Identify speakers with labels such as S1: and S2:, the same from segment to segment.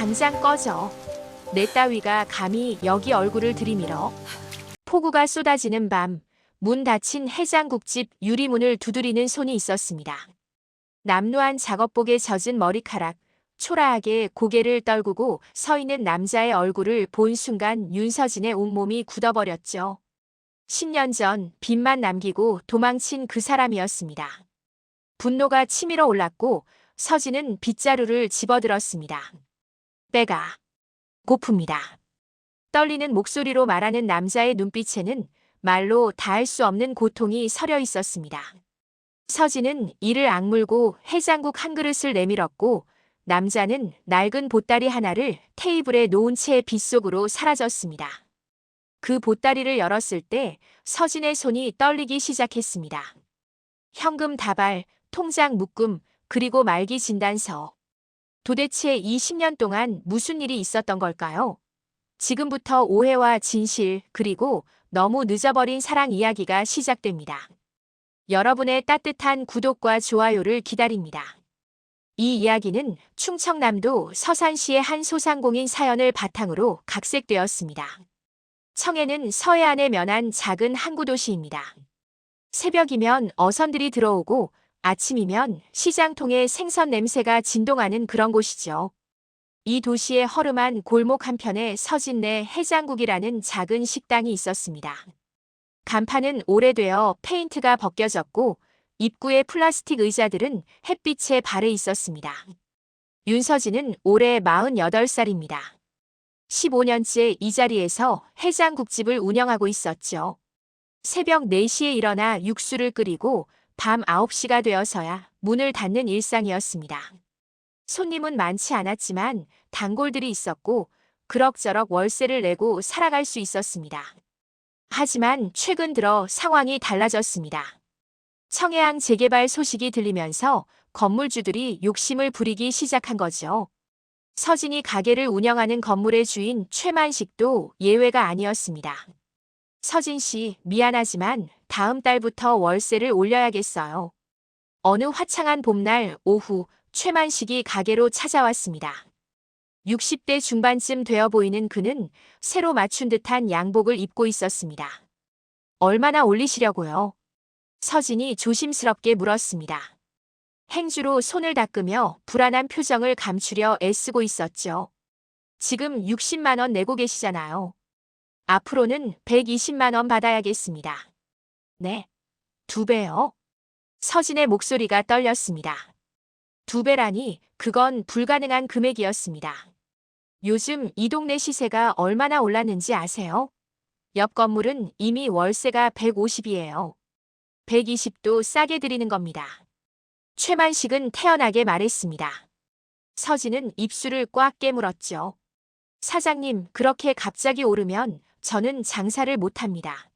S1: 당장 꺼져. 내 따위가 감히 여기 얼굴을 들이밀어. 폭우가 쏟아지는 밤, 문 닫힌 해장국집 유리문을 두드리는 손이 있었습니다. 남루한 작업복에 젖은 머리카락, 초라하게 고개를 떨구고 서 있는 남자의 얼굴을 본 순간 윤서진의 온몸이 굳어버렸죠. 10년 전 빚만 남기고 도망친 그 사람이었습니다. 분노가 치밀어 올랐고 서진은 빗자루를 집어들었습니다. 배가 고픕니다. 떨리는 목소리로 말하는 남자의 눈빛에는 말로 다할 수 없는 고통이 서려 있었습니다. 서진은 이를 악물고 해장국 한 그릇을 내밀었고 남자는 낡은 보따리 하나를 테이블에 놓은 채 빗속으로 사라졌습니다. 그 보따리를 열었을 때 서진의 손이 떨리기 시작했습니다. 현금 다발, 통장 묶음, 그리고 말기 진단서. 도대체 이 10년 동안 무슨 일이 있었던 걸까요? 지금부터 오해와 진실, 그리고 너무 늦어버린 사랑 이야기가 시작됩니다. 여러분의 따뜻한 구독과 좋아요를 기다립니다. 이 이야기는 충청남도 서산시의 한 소상공인 사연을 바탕으로 각색되었습니다. 청해는 서해안에 면한 작은 항구 도시입니다. 새벽이면 어선들이 들어오고 아침이면 시장통에 생선 냄새가 진동하는 그런 곳이죠. 이 도시의 허름한 골목 한편에 서진내 해장국이라는 작은 식당이 있었습니다. 간판은 오래되어 페인트가 벗겨졌고 입구의 플라스틱 의자들은 햇빛에 발해 있었습니다. 윤서진은 올해 48살입니다. 15년째 이 자리에서 해장국집을 운영하고 있었죠. 새벽 4시에 일어나 육수를 끓이고 밤 9시가 되어서야 문을 닫는 일상이었습니다. 손님은 많지 않았지만 단골들이 있었고 그럭저럭 월세를 내고 살아갈 수 있었습니다. 하지만 최근 들어 상황이 달라졌습니다. 청해항 재개발 소식이 들리면서 건물주들이 욕심을 부리기 시작한 거죠. 서진이 가게를 운영하는 건물의 주인 최만식도 예외가 아니었습니다. 서진 씨, 미안하지만 다음 달부터 월세를 올려야겠어요. 어느 화창한 봄날 오후 최만식이 가게로 찾아왔습니다. 60대 중반쯤 되어 보이는 그는 새로 맞춘 듯한 양복을 입고 있었습니다. 얼마나 올리시려고요? 서진이 조심스럽게 물었습니다. 행주로 손을 닦으며 불안한 표정을 감추려 애쓰고 있었죠. 지금 60만 원 내고 계시잖아요. 앞으로는 120만 원 받아야겠습니다. 네, 2배요? 서진의 목소리가 떨렸습니다. 2배라니 그건 불가능한 금액이었습니다. 요즘 이 동네 시세가 얼마나 올랐는지 아세요? 옆 건물은 이미 월세가 150이에요. 120도 싸게 드리는 겁니다. 최만식은 태연하게 말했습니다. 서진은 입술을 꽉 깨물었죠. 사장님, 그렇게 갑자기 오르면 저는 장사를 못합니다.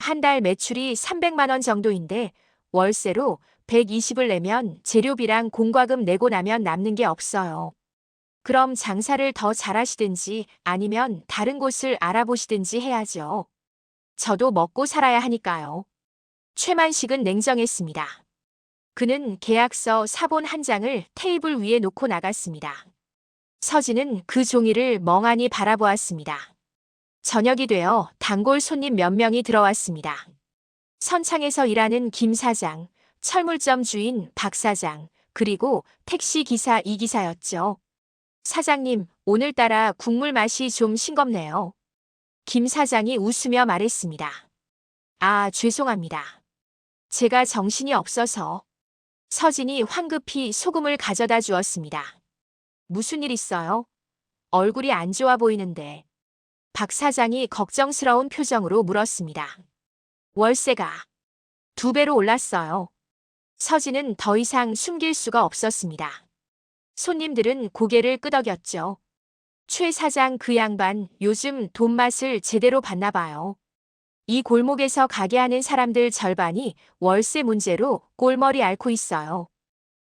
S1: 한 달 매출이 300만 원 정도인데 월세로 120을 내면 재료비랑 공과금 내고 나면 남는 게 없어요. 그럼 장사를 더 잘하시든지 아니면 다른 곳을 알아보시든지 해야죠. 저도 먹고 살아야 하니까요. 최만식은 냉정했습니다. 그는 계약서 사본 한 장을 테이블 위에 놓고 나갔습니다. 서진은 그 종이를 멍하니 바라보았습니다. 저녁이 되어 단골 손님 몇 명이 들어왔습니다. 선창에서 일하는 김 사장, 철물점 주인 박 사장, 그리고 택시 기사 이 기사였죠. 사장님, 오늘따라 국물 맛이 좀 싱겁네요. 김 사장이 웃으며 말했습니다. 아, 죄송합니다. 제가 정신이 없어서. 서진이 황급히 소금을 가져다 주었습니다. 무슨 일 있어요? 얼굴이 안 좋아 보이는데. 박 사장이 걱정스러운 표정으로 물었습니다. 월세가 2배로 올랐어요. 서진은 더 이상 숨길 수가 없었습니다. 손님들은 고개를 끄덕였죠. 최 사장 그 양반 요즘 돈맛을 제대로 봤나 봐요. 이 골목에서 가게 하는 사람들 절반이 월세 문제로 꼴머리 앓고 있어요.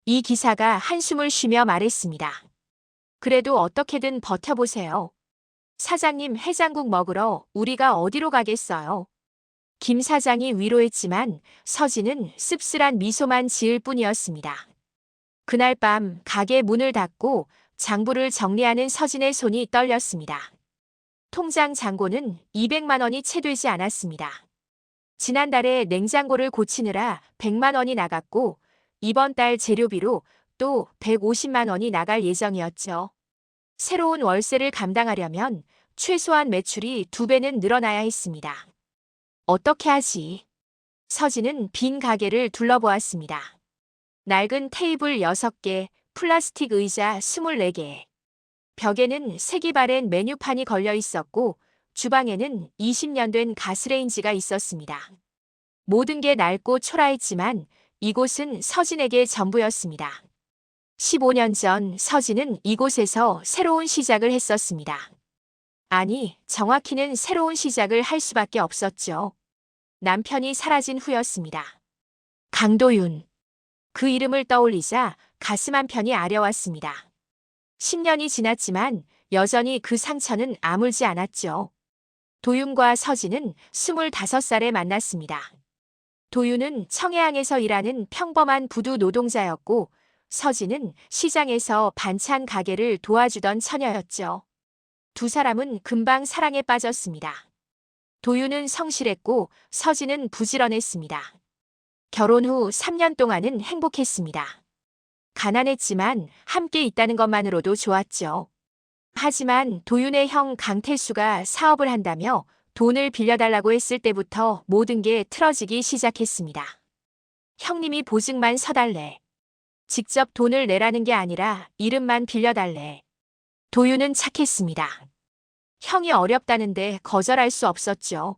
S1: 이 기사가 한숨을 쉬며 말했습니다. 그래도 어떻게든 버텨보세요. 사장님, 해장국 먹으러 우리가 어디로 가겠어요? 김 사장이 위로했지만 서진은 씁쓸한 미소만 지을 뿐이었습니다. 그날 밤 가게 문을 닫고 장부를 정리하는 서진의 손이 떨렸습니다. 통장 잔고는 200만 원이 채 되지 않았습니다. 지난달에 냉장고를 고치느라 100만 원이 나갔고 이번 달 재료비로 또 150만 원이 나갈 예정이었죠. 새로운 월세를 감당하려면 최소한 매출이 2배는 늘어나야 했습니다. 어떻게 하지? 서진은 빈 가게를 둘러보았습니다. 낡은 테이블 6개, 플라스틱 의자 24개. 벽에는 색이 바랜 메뉴판이 걸려 있었고 주방에는 20년 된 가스레인지가 있었습니다. 모든 게 낡고 초라했지만 이곳은 서진에게 전부였습니다. 15년 전 서진은 이곳에서 새로운 시작을 했었습니다. 아니, 정확히는 새로운 시작을 할 수밖에 없었죠. 남편이 사라진 후였습니다. 강도윤. 그 이름을 떠올리자 가슴 한편이 아려왔습니다. 10년이 지났지만 여전히 그 상처는 아물지 않았죠. 도윤과 서진은 25살에 만났습니다. 도윤은 청해항에서 일하는 평범한 부두 노동자였고 서진은 시장에서 반찬 가게를 도와주던 처녀였죠. 두 사람은 금방 사랑에 빠졌습니다. 도윤은 성실했고 서진은 부지런했습니다. 결혼 후 3년 동안은 행복했습니다. 가난했지만 함께 있다는 것만으로도 좋았죠. 하지만 도윤의 형 강태수가 사업을 한다며 돈을 빌려달라고 했을 때부터 모든 게 틀어지기 시작했습니다. 형님이 보증만 서달래. 직접 돈을 내라는 게 아니라 이름만 빌려달래. 도윤은 착했습니다. 형이 어렵다는데 거절할 수 없었죠.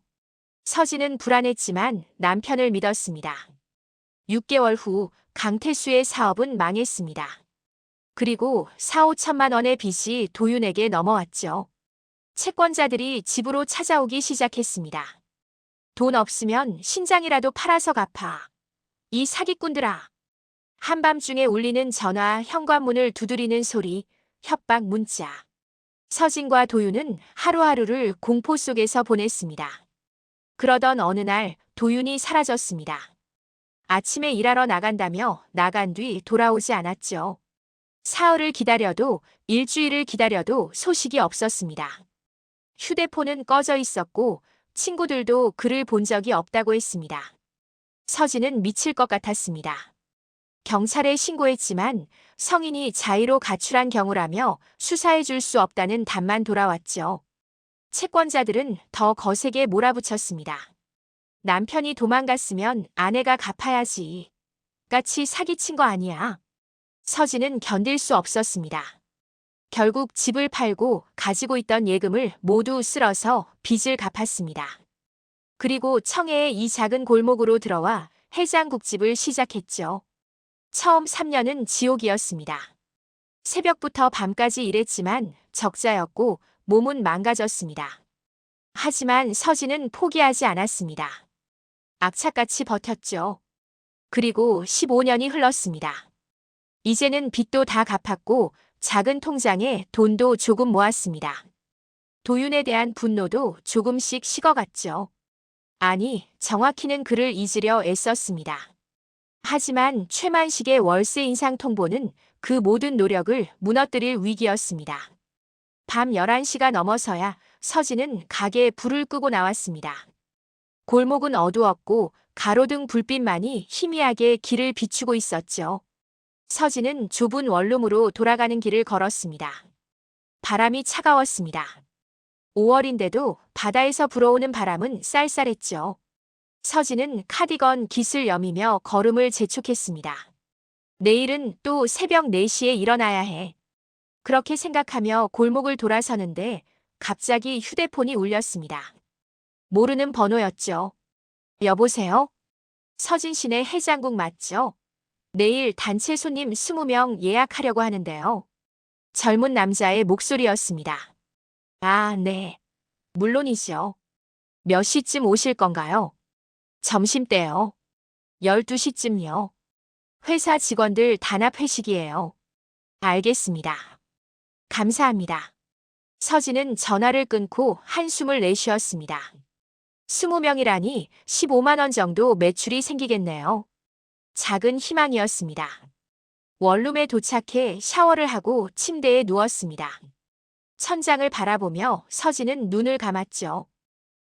S1: 서진은 불안했지만 남편을 믿었습니다. 6개월 후 강태수의 사업은 망했습니다. 그리고 4, 5천만 원의 빚이 도윤에게 넘어왔죠. 채권자들이 집으로 찾아오기 시작했습니다. 돈 없으면 신장이라도 팔아서 갚아. 이 사기꾼들아. 한밤중에 울리는 전화, 현관문을 두드리는 소리, 협박 문자. 서진과 도윤은 하루하루를 공포 속에서 보냈습니다. 그러던 어느 날 도윤이 사라졌습니다. 아침에 일하러 나간다며 나간 뒤 돌아오지 않았죠. 사흘을 기다려도 일주일을 기다려도 소식이 없었습니다. 휴대폰은 꺼져 있었고 친구들도 그를 본 적이 없다고 했습니다. 서진은 미칠 것 같았습니다. 경찰에 신고했지만 성인이 자의로 가출한 경우라며 수사해 줄 수 없다는 답만 돌아왔죠. 채권자들은 더 거세게 몰아붙였습니다. 남편이 도망갔으면 아내가 갚아야지. 같이 사기친 거 아니야. 서진은 견딜 수 없었습니다. 결국 집을 팔고 가지고 있던 예금을 모두 쓸어서 빚을 갚았습니다. 그리고 청해의 이 작은 골목으로 들어와 해장국집을 시작했죠. 처음 3년은 지옥이었습니다. 새벽부터 밤까지 일했지만 적자였고 몸은 망가졌습니다. 하지만 서진은 포기하지 않았습니다. 악착같이 버텼죠. 그리고 15년이 흘렀습니다. 이제는 빚도 다 갚았고 작은 통장에 돈도 조금 모았습니다. 도윤에 대한 분노도 조금씩 식어갔죠. 아니, 정확히는 그를 잊으려 애썼습니다. 하지만 최만식의 월세 인상 통보는 그 모든 노력을 무너뜨릴 위기였습니다. 밤 11시가 넘어서야 서진은 가게에 불을 끄고 나왔습니다. 골목은 어두웠고 가로등 불빛만이 희미하게 길을 비추고 있었죠. 서진은 좁은 원룸으로 돌아가는 길을 걸었습니다. 바람이 차가웠습니다. 5월인데도 바다에서 불어오는 바람은 쌀쌀했죠. 서진은 카디건 깃을 여미며 걸음을 재촉했습니다. 내일은 또 새벽 4시에 일어나야 해. 그렇게 생각하며 골목을 돌아서는데 갑자기 휴대폰이 울렸습니다. 모르는 번호였죠. 여보세요? 서진 씨네 해장국 맞죠? 내일 단체 손님 20명 예약하려고 하는데요. 젊은 남자의 목소리였습니다. 아, 네. 물론이죠. 몇 시쯤 오실 건가요? 점심때요. 12시쯤요. 회사 직원들 단합 회식이에요. 알겠습니다. 감사합니다. 서진은 전화를 끊고 한숨을 내쉬었습니다. 20명이라니 15만 원 정도 매출이 생기겠네요. 작은 희망이었습니다. 원룸에 도착해 샤워를 하고 침대에 누웠습니다. 천장을 바라보며 서진은 눈을 감았죠.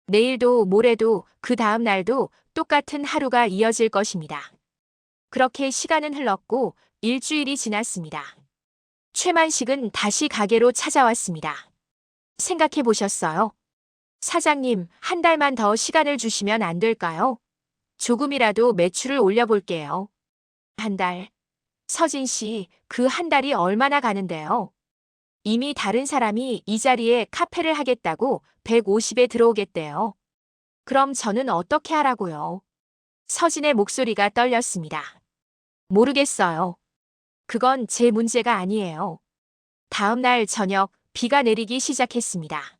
S1: 내일도 모레도 그 다음 날도 똑같은 하루가 이어질 것입니다. 그렇게 시간은 흘렀고 일주일이 지났습니다. 최만식은 다시 가게로 찾아왔습니다. 생각해 보셨어요? 사장님, 한 달만 더 시간을 주시면 안 될까요? 조금이라도 매출을 올려볼게요. 한 달. 서진 씨, 그 한 달이 얼마나 가는데요? 이미 다른 사람이 이 자리에 카페를 하겠다고 150에 들어오겠대요. 그럼 저는 어떻게 하라고요? 서진의 목소리가 떨렸습니다. 모르겠어요. 그건 제 문제가 아니에요. 다음 날 저녁 비가 내리기 시작했습니다.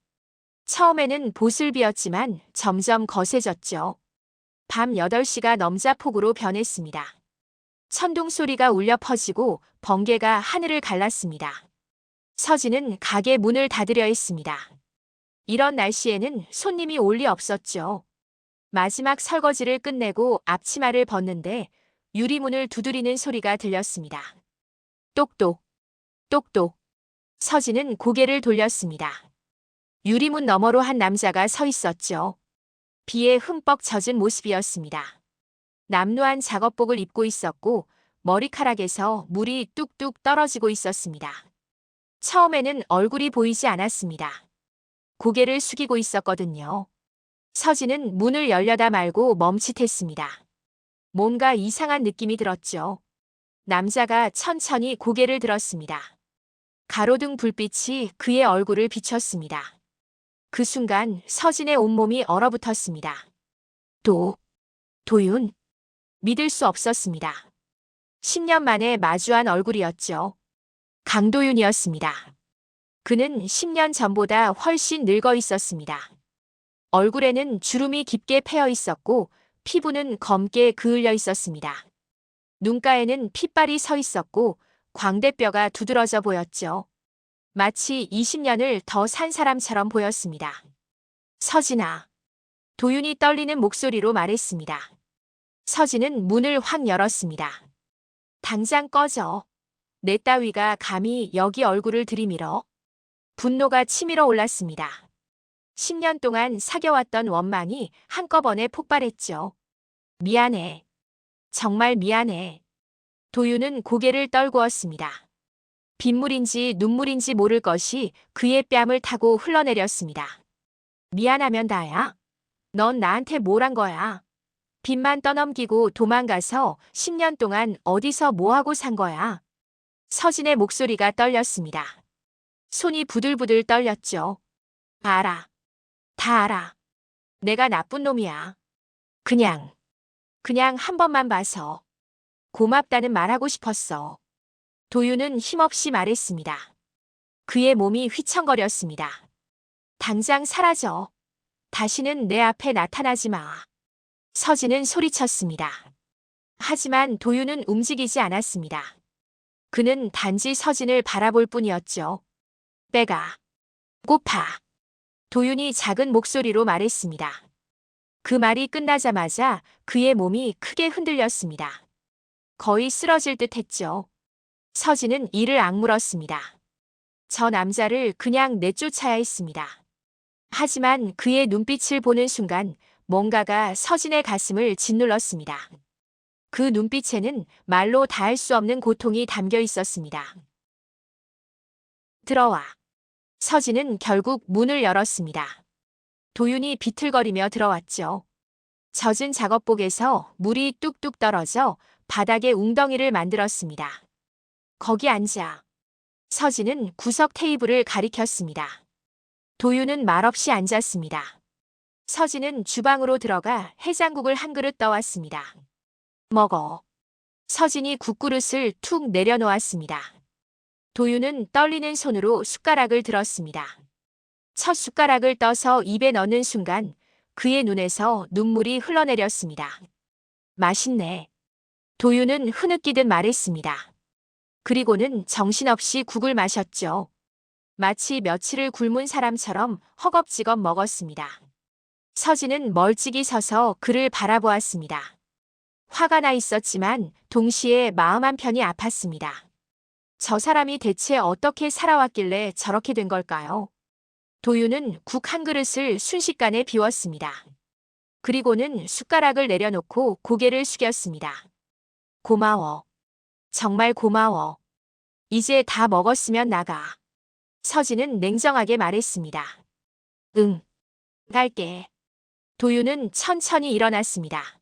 S1: 처음에는 보슬비였지만 점점 거세졌죠. 밤 8시가 넘자 폭우로 변했습니다. 천둥 소리가 울려 퍼지고 번개가 하늘을 갈랐습니다. 서진은 가게 문을 닫으려 했습니다. 이런 날씨에는 손님이 올 리 없었죠. 마지막 설거지를 끝내고 앞치마를 벗는데 유리문을 두드리는 소리가 들렸습니다. 똑똑, 똑똑. 서진은 고개를 돌렸습니다. 유리문 너머로 한 남자가 서 있었죠. 비에 흠뻑 젖은 모습이었습니다. 남루한 작업복을 입고 있었고 머리카락에서 물이 뚝뚝 떨어지고 있었습니다. 처음에는 얼굴이 보이지 않았습니다. 고개를 숙이고 있었거든요. 서진은 문을 열려다 말고 멈칫했습니다. 뭔가 이상한 느낌이 들었죠. 남자가 천천히 고개를 들었습니다. 가로등 불빛이 그의 얼굴을 비췄습니다. 그 순간 서진의 온몸이 얼어붙었습니다. 도윤. 믿을 수 없었습니다. 10년 만에 마주한 얼굴이었죠. 강도윤이었습니다. 그는 10년 전보다 훨씬 늙어 있었습니다. 얼굴에는 주름이 깊게 패여 있었고 피부는 검게 그을려 있었습니다. 눈가에는 핏발이 서 있었고 광대뼈가 두드러져 보였죠. 마치 20년을 더 산 사람처럼 보였습니다. 서진아. 도윤이 떨리는 목소리로 말했습니다. 서진은 문을 확 열었습니다. 당장 꺼져. 내 따위가 감히 여기 얼굴을 들이밀어. 분노가 치밀어 올랐습니다. 10년 동안 사겨왔던 원망이 한꺼번에 폭발했죠. 미안해. 정말 미안해. 도윤은 고개를 떨구었습니다. 빗물인지 눈물인지 모를 것이 그의 뺨을 타고 흘러내렸습니다. 미안하면 다야. 넌 나한테 뭘 한 거야? 빚만 떠넘기고 도망가서 10년 동안 어디서 뭐하고 산 거야? 서진의 목소리가 떨렸습니다. 손이 부들부들 떨렸죠. 알아. 다 알아. 내가 나쁜 놈이야. 그냥 한 번만 봐서 고맙다는 말하고 싶었어. 도윤은 힘없이 말했습니다. 그의 몸이 휘청거렸습니다. 당장 사라져. 다시는 내 앞에 나타나지 마. 서진은 소리쳤습니다. 하지만 도윤은 움직이지 않았습니다. 그는 단지 서진을 바라볼 뿐이었죠. 배가 고파. 도윤이 작은 목소리로 말했습니다. 그 말이 끝나자마자 그의 몸이 크게 흔들렸습니다. 거의 쓰러질 듯 했죠. 서진은 이를 악물었습니다. 저 남자를 그냥 내쫓아야 했습니다. 하지만 그의 눈빛을 보는 순간 뭔가가 서진의 가슴을 짓눌렀습니다. 그 눈빛에는 말로 다할 수 없는 고통이 담겨 있었습니다. 들어와. 서진은 결국 문을 열었습니다. 도윤이 비틀거리며 들어왔죠. 젖은 작업복에서 물이 뚝뚝 떨어져 바닥에 웅덩이를 만들었습니다. 거기 앉아. 서진은 구석 테이블을 가리켰습니다. 도윤은 말없이 앉았습니다. 서진은 주방으로 들어가 해장국을 한 그릇 떠왔습니다. 먹어. 서진이 국그릇을 툭 내려놓았습니다. 도윤은 떨리는 손으로 숟가락을 들었습니다. 첫 숟가락을 떠서 입에 넣는 순간 그의 눈에서 눈물이 흘러내렸습니다. 맛있네. 도윤은 흐느끼듯 말했습니다. 그리고는 정신없이 국을 마셨죠. 마치 며칠을 굶은 사람처럼 허겁지겁 먹었습니다. 서진은 멀찍이 서서 그를 바라보았습니다. 화가 나 있었지만 동시에 마음 한편이 아팠습니다. 저 사람이 대체 어떻게 살아왔길래 저렇게 된 걸까요? 도윤은 국 한 그릇을 순식간에 비웠습니다. 그리고는 숟가락을 내려놓고 고개를 숙였습니다. 고마워. 정말 고마워. 이제 다 먹었으면 나가. 서진은 냉정하게 말했습니다. 응. 갈게. 도윤은 천천히 일어났습니다.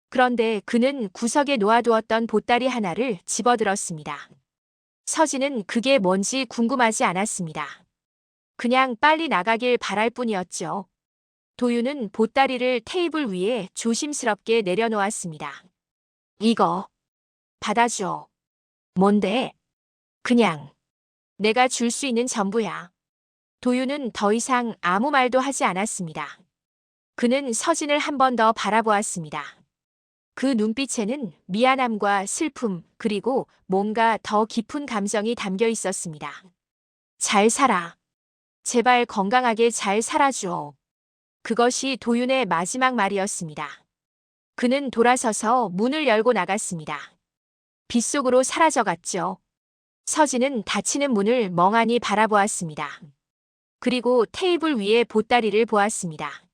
S1: 그런데 그는 구석에 놓아두었던 보따리 하나를 집어들었습니다. 서진은 그게 뭔지 궁금하지 않았습니다. 그냥 빨리 나가길 바랄 뿐이었죠. 도윤은 보따리를 테이블 위에 조심스럽게 내려놓았습니다. 이거 받아줘. 뭔데? 그냥 내가 줄 수 있는 전부야. 도윤은 더 이상 아무 말도 하지 않았습니다. 그는 서진을 한 번 더 바라보았습니다. 그 눈빛에는 미안함과 슬픔 그리고 뭔가 더 깊은 감정이 담겨 있었습니다. 잘 살아. 제발 건강하게 잘 살아줘. 그것이 도윤의 마지막 말이었습니다. 그는 돌아서서 문을 열고 나갔습니다. 빗속으로 사라져갔죠. 서진은 닫히는 문을 멍하니 바라보았습니다. 그리고 테이블 위에 보따리를 보았습니다.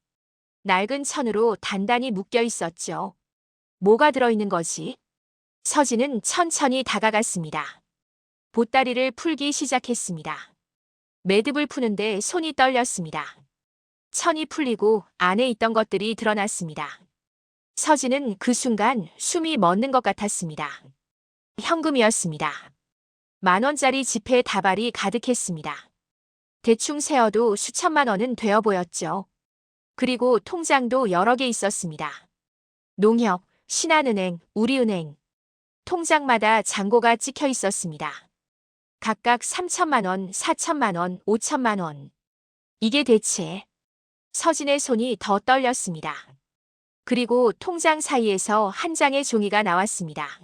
S1: 낡은 천으로 단단히 묶여 있었죠. 뭐가 들어있는 거지? 서진은 천천히 다가갔습니다. 보따리를 풀기 시작했습니다. 매듭을 푸는데 손이 떨렸습니다. 천이 풀리고 안에 있던 것들이 드러났습니다. 서진은 그 순간 숨이 멎는 것 같았습니다. 현금이었습니다. 10,000원짜리 지폐 다발이 가득했습니다. 대충 세어도 수천만 원은 되어 보였죠. 그리고 통장도 여러 개 있었습니다. 농협, 신한은행, 우리은행. 통장마다 잔고가 찍혀 있었습니다. 각각 3천만 원, 4천만 원, 5천만 원. 이게 대체... 서진의 손이 더 떨렸습니다. 그리고 통장 사이에서 한 장의 종이가 나왔습니다.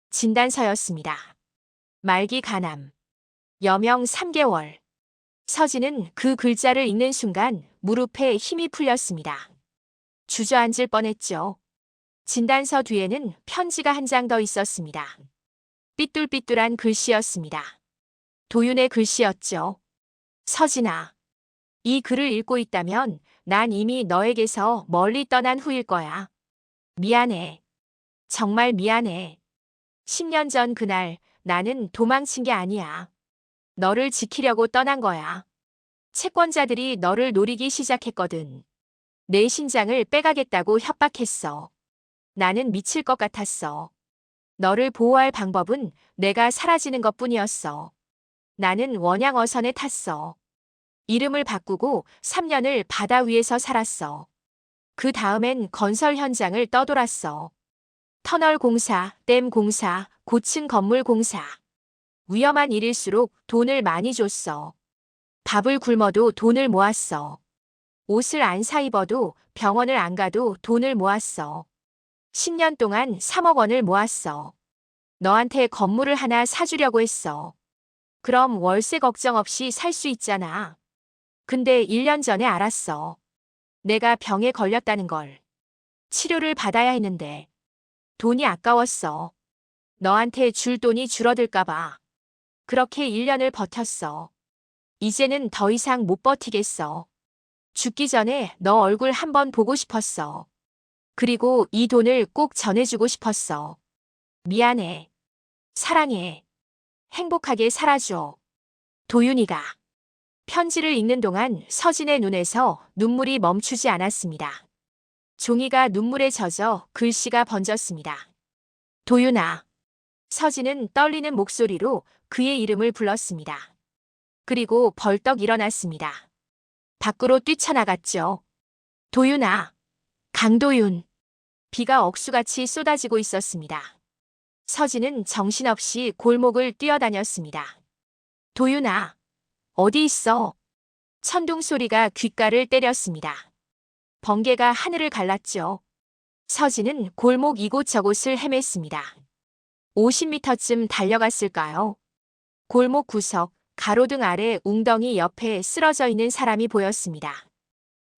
S1: 진단서였습니다. 말기 간암. 여명 3개월. 서진은 그 글자를 읽는 순간 무릎에 힘이 풀렸습니다. 주저앉을 뻔했죠. 진단서 뒤에는 편지가 한 장 더 있었습니다. 삐뚤삐뚤한 글씨였습니다. 도윤의 글씨였죠. 서진아. 이 글을 읽고 있다면 난 이미 너에게서 멀리 떠난 후일 거야. 미안해. 정말 미안해. 10년 전 그날 나는 도망친 게 아니야. 너를 지키려고 떠난 거야. 채권자들이 너를 노리기 시작했거든. 내 신장을 빼가겠다고 협박했어. 나는 미칠 것 같았어. 너를 보호할 방법은 내가 사라지는 것뿐이었어. 나는 원양어선에 탔어. 이름을 바꾸고 3년을 바다 위에서 살았어. 그 다음엔 건설 현장을 떠돌았어. 터널 공사, 댐 공사, 고층 건물 공사. 위험한 일일수록 돈을 많이 줬어. 밥을 굶어도 돈을 모았어. 옷을 안 사 입어도 병원을 안 가도 돈을 모았어. 10년 동안 3억 원을 모았어. 너한테 건물을 하나 사주려고 했어. 그럼 월세 걱정 없이 살 수 있잖아. 근데 1년 전에 알았어. 내가 병에 걸렸다는 걸. 치료를 받아야 했는데. 돈이 아까웠어. 너한테 줄 돈이 줄어들까 봐. 그렇게 1년을 버텼어. 이제는 더 이상 못 버티겠어. 죽기 전에 너 얼굴 한번 보고 싶었어. 그리고 이 돈을 꼭 전해주고 싶었어. 미안해. 사랑해. 행복하게 살아줘. 도윤이가. 편지를 읽는 동안 서진의 눈에서 눈물이 멈추지 않았습니다. 종이가 눈물에 젖어 글씨가 번졌습니다. 도윤아. 서진은 떨리는 목소리로 그의 이름을 불렀습니다. 그리고 벌떡 일어났습니다. 밖으로 뛰쳐나갔죠. 도윤아. 강도윤. 비가 억수같이 쏟아지고 있었습니다. 서진은 정신없이 골목을 뛰어다녔습니다. 도윤아. 어디 있어? 천둥 소리가 귓가를 때렸습니다. 번개가 하늘을 갈랐죠. 서진은 골목 이곳저곳을 헤맸습니다. 50m쯤 달려갔을까요? 골목 구석, 가로등 아래 웅덩이 옆에 쓰러져 있는 사람이 보였습니다.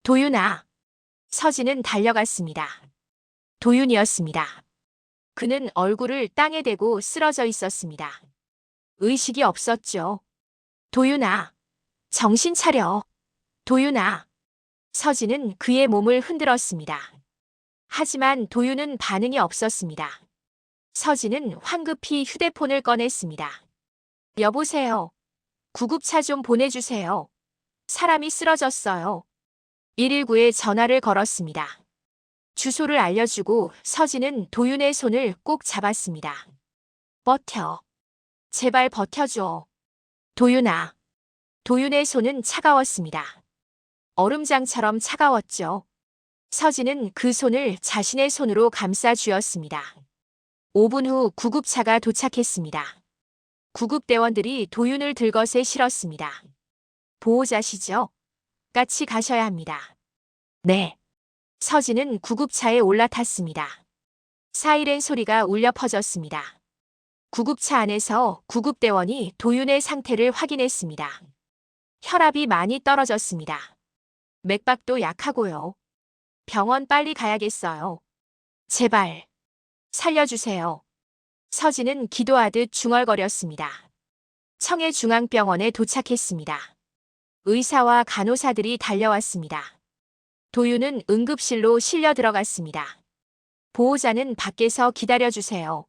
S1: 도윤아. 서진은 달려갔습니다. 도윤이었습니다. 그는 얼굴을 땅에 대고 쓰러져 있었습니다. 의식이 없었죠. 도윤아, 정신 차려. 도윤아. 서진은 그의 몸을 흔들었습니다. 하지만 도윤은 반응이 없었습니다. 서진은 황급히 휴대폰을 꺼냈습니다. 여보세요. 구급차 좀 보내주세요. 사람이 쓰러졌어요. 119에 전화를 걸었습니다. 주소를 알려주고 서진은 도윤의 손을 꼭 잡았습니다. 버텨. 제발 버텨줘. 도윤아. 도윤의 손은 차가웠습니다. 얼음장처럼 차가웠죠. 서진은 그 손을 자신의 손으로 감싸 쥐었습니다. 5분 후 구급차가 도착했습니다. 구급대원들이 도윤을 들것에 실었습니다. 보호자시죠? 같이 가셔야 합니다. 네. 서진은 구급차에 올라탔습니다. 사이렌 소리가 울려 퍼졌습니다. 구급차 안에서 구급대원이 도윤의 상태를 확인했습니다. 혈압이 많이 떨어졌습니다. 맥박도 약하고요. 병원 빨리 가야겠어요. 제발. 살려주세요. 서진은 기도하듯 중얼거렸습니다. 청해중앙병원에 도착했습니다. 의사와 간호사들이 달려왔습니다. 도윤은 응급실로 실려 들어갔습니다. 보호자는 밖에서 기다려주세요.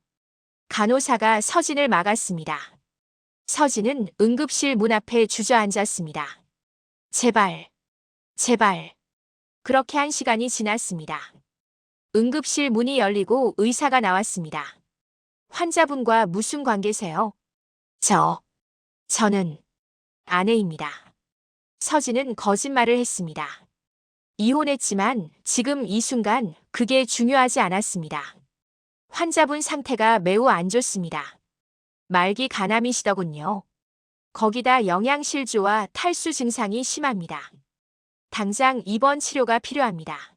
S1: 간호사가 서진을 막았습니다. 서진은 응급실 문 앞에 주저앉았습니다. 제발, 제발. 그렇게 1시간이 지났습니다. 응급실 문이 열리고 의사가 나왔습니다. 환자분과 무슨 관계세요? 저는 아내입니다. 서진은 거짓말을 했습니다. 이혼했지만 지금 이 순간 그게 중요하지 않았습니다. 환자분 상태가 매우 안 좋습니다. 말기 간암이시더군요. 거기다 영양실조와 탈수 증상이 심합니다. 당장 입원 치료가 필요합니다.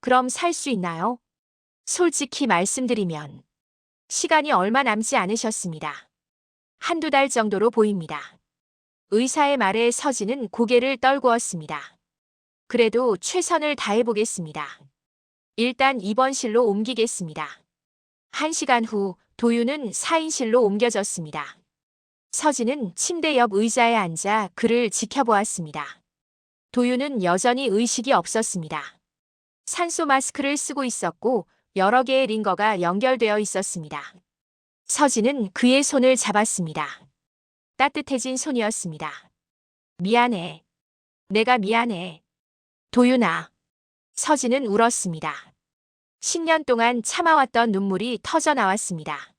S1: 그럼 살 수 있나요? 솔직히 말씀드리면 시간이 얼마 남지 않으셨습니다. 1~2달 정도로 보입니다. 의사의 말에 서진은 고개를 떨구었습니다. 그래도 최선을 다해보겠습니다. 일단 입원실로 옮기겠습니다. 1시간 후 도윤은 4인실로 옮겨졌습니다. 서진은 침대 옆 의자에 앉아 그를 지켜보았습니다. 도윤은 여전히 의식이 없었습니다. 산소 마스크를 쓰고 있었고 여러 개의 링거가 연결되어 있었습니다. 서진은 그의 손을 잡았습니다. 따뜻해진 손이었습니다. 미안해. 내가 미안해. 도윤아. 서진은 울었습니다. 10년 동안 참아왔던 눈물이 터져 나왔습니다.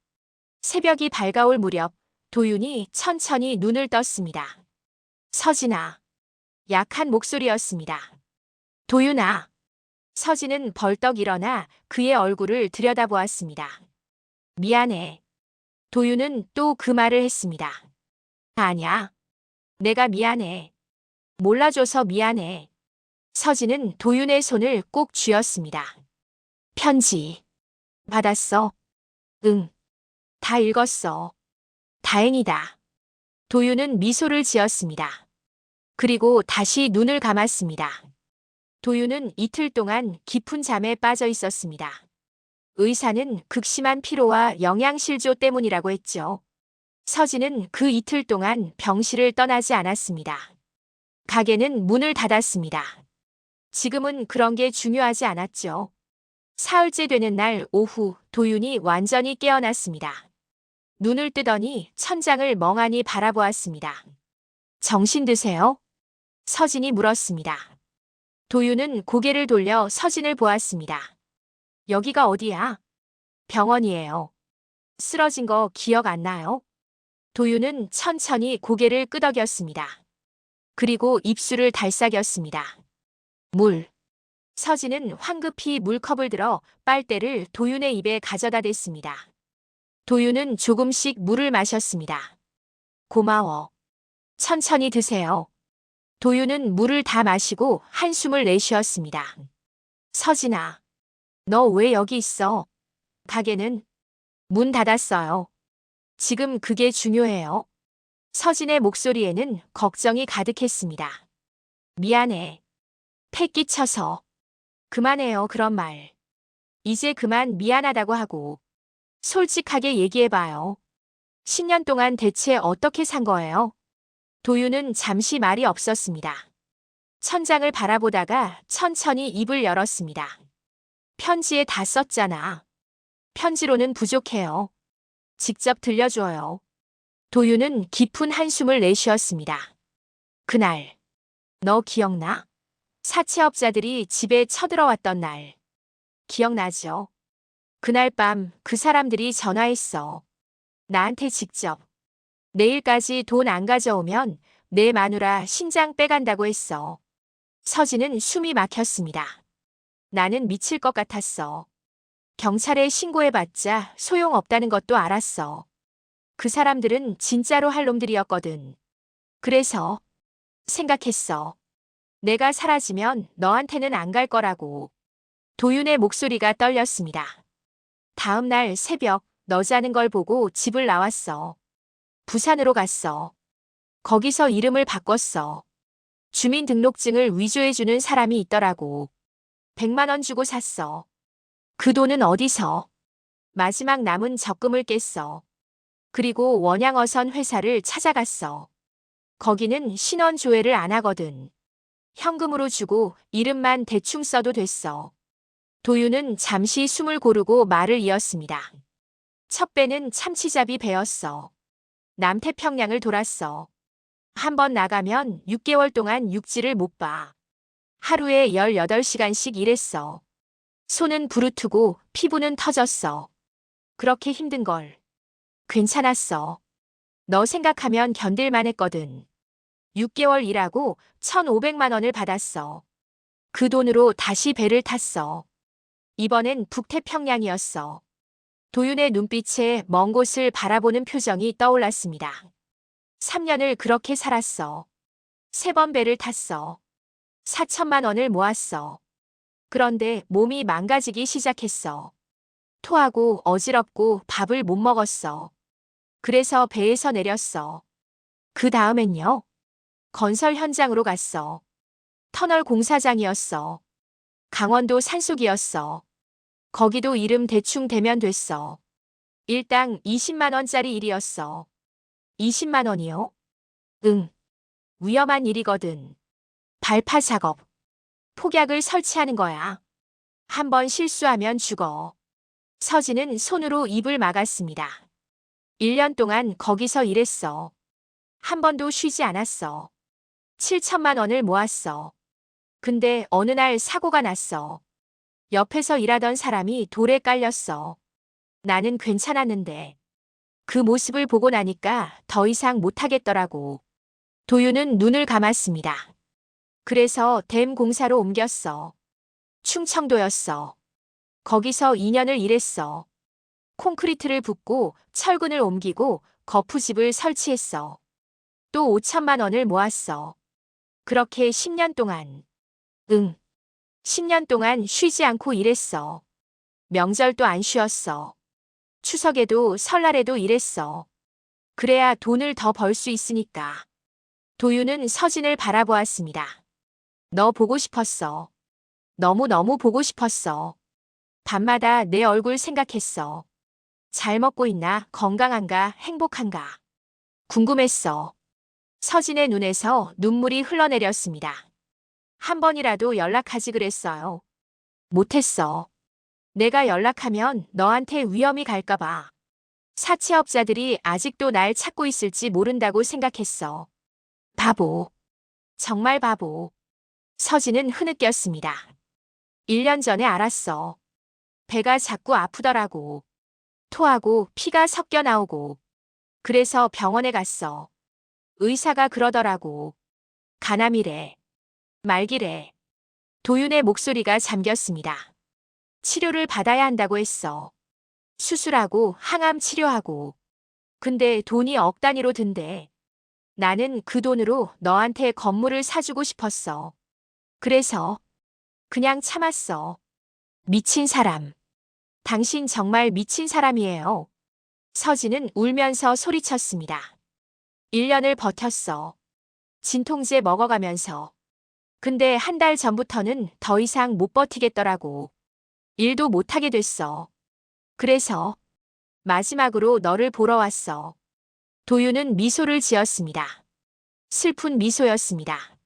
S1: 새벽이 밝아올 무렵 도윤이 천천히 눈을 떴습니다. 서진아. 약한 목소리였습니다. 도윤아. 서진은 벌떡 일어나 그의 얼굴을 들여다보았습니다. 미안해. 도윤은 또 그 말을 했습니다. 아냐. 내가 미안해. 몰라줘서 미안해. 서진은 도윤의 손을 꼭 쥐었습니다. 편지. 받았어? 응. 다 읽었어. 다행이다. 도윤은 미소를 지었습니다. 그리고 다시 눈을 감았습니다. 도윤은 이틀 동안 깊은 잠에 빠져 있었습니다. 의사는 극심한 피로와 영양실조 때문이라고 했죠. 서진은 그 이틀 동안 병실을 떠나지 않았습니다. 가게는 문을 닫았습니다. 지금은 그런 게 중요하지 않았죠. 사흘째 되는 날 오후 도윤이 완전히 깨어났습니다. 눈을 뜨더니 천장을 멍하니 바라보았습니다. 정신 드세요? 서진이 물었습니다. 도윤은 고개를 돌려 서진을 보았습니다. 여기가 어디야? 병원이에요. 쓰러진 거 기억 안 나요? 도윤은 천천히 고개를 끄덕였습니다. 그리고 입술을 달싹였습니다. 물. 서진은 황급히 물컵을 들어 빨대를 도윤의 입에 가져다 댔습니다. 도윤은 조금씩 물을 마셨습니다. 고마워. 천천히 드세요. 도윤은 물을 다 마시고 한숨을 내쉬었습니다. 서진아, 너 왜 여기 있어? 가게는 문 닫았어요. 지금 그게 중요해요. 서진의 목소리에는 걱정이 가득했습니다. 미안해. 패 끼쳐서. 그만해요, 그런 말. 이제 그만 미안하다고 하고. 솔직하게 얘기해봐요. 10년 동안 대체 어떻게 산 거예요? 도윤은 잠시 말이 없었습니다. 천장을 바라보다가 천천히 입을 열었습니다. 편지에 다 썼잖아. 편지로는 부족해요. 직접 들려줘요. 도윤은 깊은 한숨을 내쉬었습니다. 그날, 너 기억나? 사채업자들이 집에 쳐들어왔던 날. 기억나죠? 그날 밤 그 사람들이 전화했어. 나한테 직접. 내일까지 돈 안 가져오면 내 마누라 신장 빼간다고 했어. 서진은 숨이 막혔습니다. 나는 미칠 것 같았어. 경찰에 신고해봤자 소용없다는 것도 알았어. 그 사람들은 진짜로 할 놈들이었거든. 그래서 생각했어. 내가 사라지면 너한테는 안 갈 거라고. 도윤의 목소리가 떨렸습니다. 다음 날 새벽 너 자는 걸 보고 집을 나왔어. 부산으로 갔어. 거기서 이름을 바꿨어. 주민등록증을 위조해주는 사람이 있더라고. 100만 원 주고 샀어. 그 돈은 어디서? 마지막 남은 적금을 깼어. 그리고 원양어선 회사를 찾아갔어. 거기는 신원조회를 안 하거든. 현금으로 주고 이름만 대충 써도 됐어. 도윤은 잠시 숨을 고르고 말을 이었습니다. 첫 배는 참치잡이 배였어. 남태평양을 돌았어. 한 번 나가면 6개월 동안 육지를 못 봐. 하루에 18시간씩 일했어. 손은 부르트고 피부는 터졌어. 그렇게 힘든 걸. 괜찮았어. 너 생각하면 견딜만 했거든. 6개월 일하고 1,500만 원을 받았어. 그 돈으로 다시 배를 탔어. 이번엔 북태평양이었어. 도윤의 눈빛에 먼 곳을 바라보는 표정이 떠올랐습니다. 3년을 그렇게 살았어. 3번 배를 탔어. 4천만 원을 모았어. 그런데 몸이 망가지기 시작했어. 토하고 어지럽고 밥을 못 먹었어. 그래서 배에서 내렸어. 그 다음엔요? 건설 현장으로 갔어. 터널 공사장이었어. 강원도 산속이었어. 거기도 이름 대충 대면 됐어. 일당 20만 원짜리 일이었어. 20만 원이요? 응. 위험한 일이거든. 발파 작업. 폭약을 설치하는 거야. 한 번 실수하면 죽어. 서진은 손으로 입을 막았습니다. 1년 동안 거기서 일했어. 한 번도 쉬지 않았어. 7천만 원을 모았어. 근데 어느 날 사고가 났어. 옆에서 일하던 사람이 돌에 깔렸어. 나는 괜찮았는데. 그 모습을 보고 나니까 더 이상 못하겠더라고. 도윤은 눈을 감았습니다. 그래서 댐 공사로 옮겼어. 충청도였어. 거기서 2년을 일했어. 콘크리트를 붓고 철근을 옮기고 거푸집을 설치했어. 또 5천만 원을 모았어. 그렇게 10년 동안. 응. 10년 동안 쉬지 않고 일했어. 명절도 안 쉬었어. 추석에도 설날에도 일했어. 그래야 돈을 더 벌 수 있으니까. 도윤은 서진을 바라보았습니다. 너 보고 싶었어. 너무너무 보고 싶었어. 밤마다 내 얼굴 생각했어. 잘 먹고 있나, 건강한가, 행복한가. 궁금했어. 서진의 눈에서 눈물이 흘러내렸습니다. 한 번이라도 연락하지 그랬어요. 못했어. 내가 연락하면 너한테 위험이 갈까봐. 사채업자들이 아직도 날 찾고 있을지 모른다고 생각했어. 바보. 정말 바보. 서진은 흐느꼈습니다. 1년 전에 알았어. 배가 자꾸 아프더라고. 토하고 피가 섞여 나오고. 그래서 병원에 갔어. 의사가 그러더라고. 간암이래. 말기래. 도윤의 목소리가 잠겼습니다. 치료를 받아야 한다고 했어. 수술하고 항암 치료하고. 근데 돈이 억 단위로 든대. 나는 그 돈으로 너한테 건물을 사주고 싶었어. 그래서 그냥 참았어. 미친 사람. 당신 정말 미친 사람이에요. 서진은 울면서 소리쳤습니다. 1년을 버텼어. 진통제 먹어가면서. 근데 한 달 전부터는 더 이상 못 버티겠더라고. 일도 못하게 됐어. 그래서 마지막으로 너를 보러 왔어. 도윤은 미소를 지었습니다. 슬픈 미소였습니다.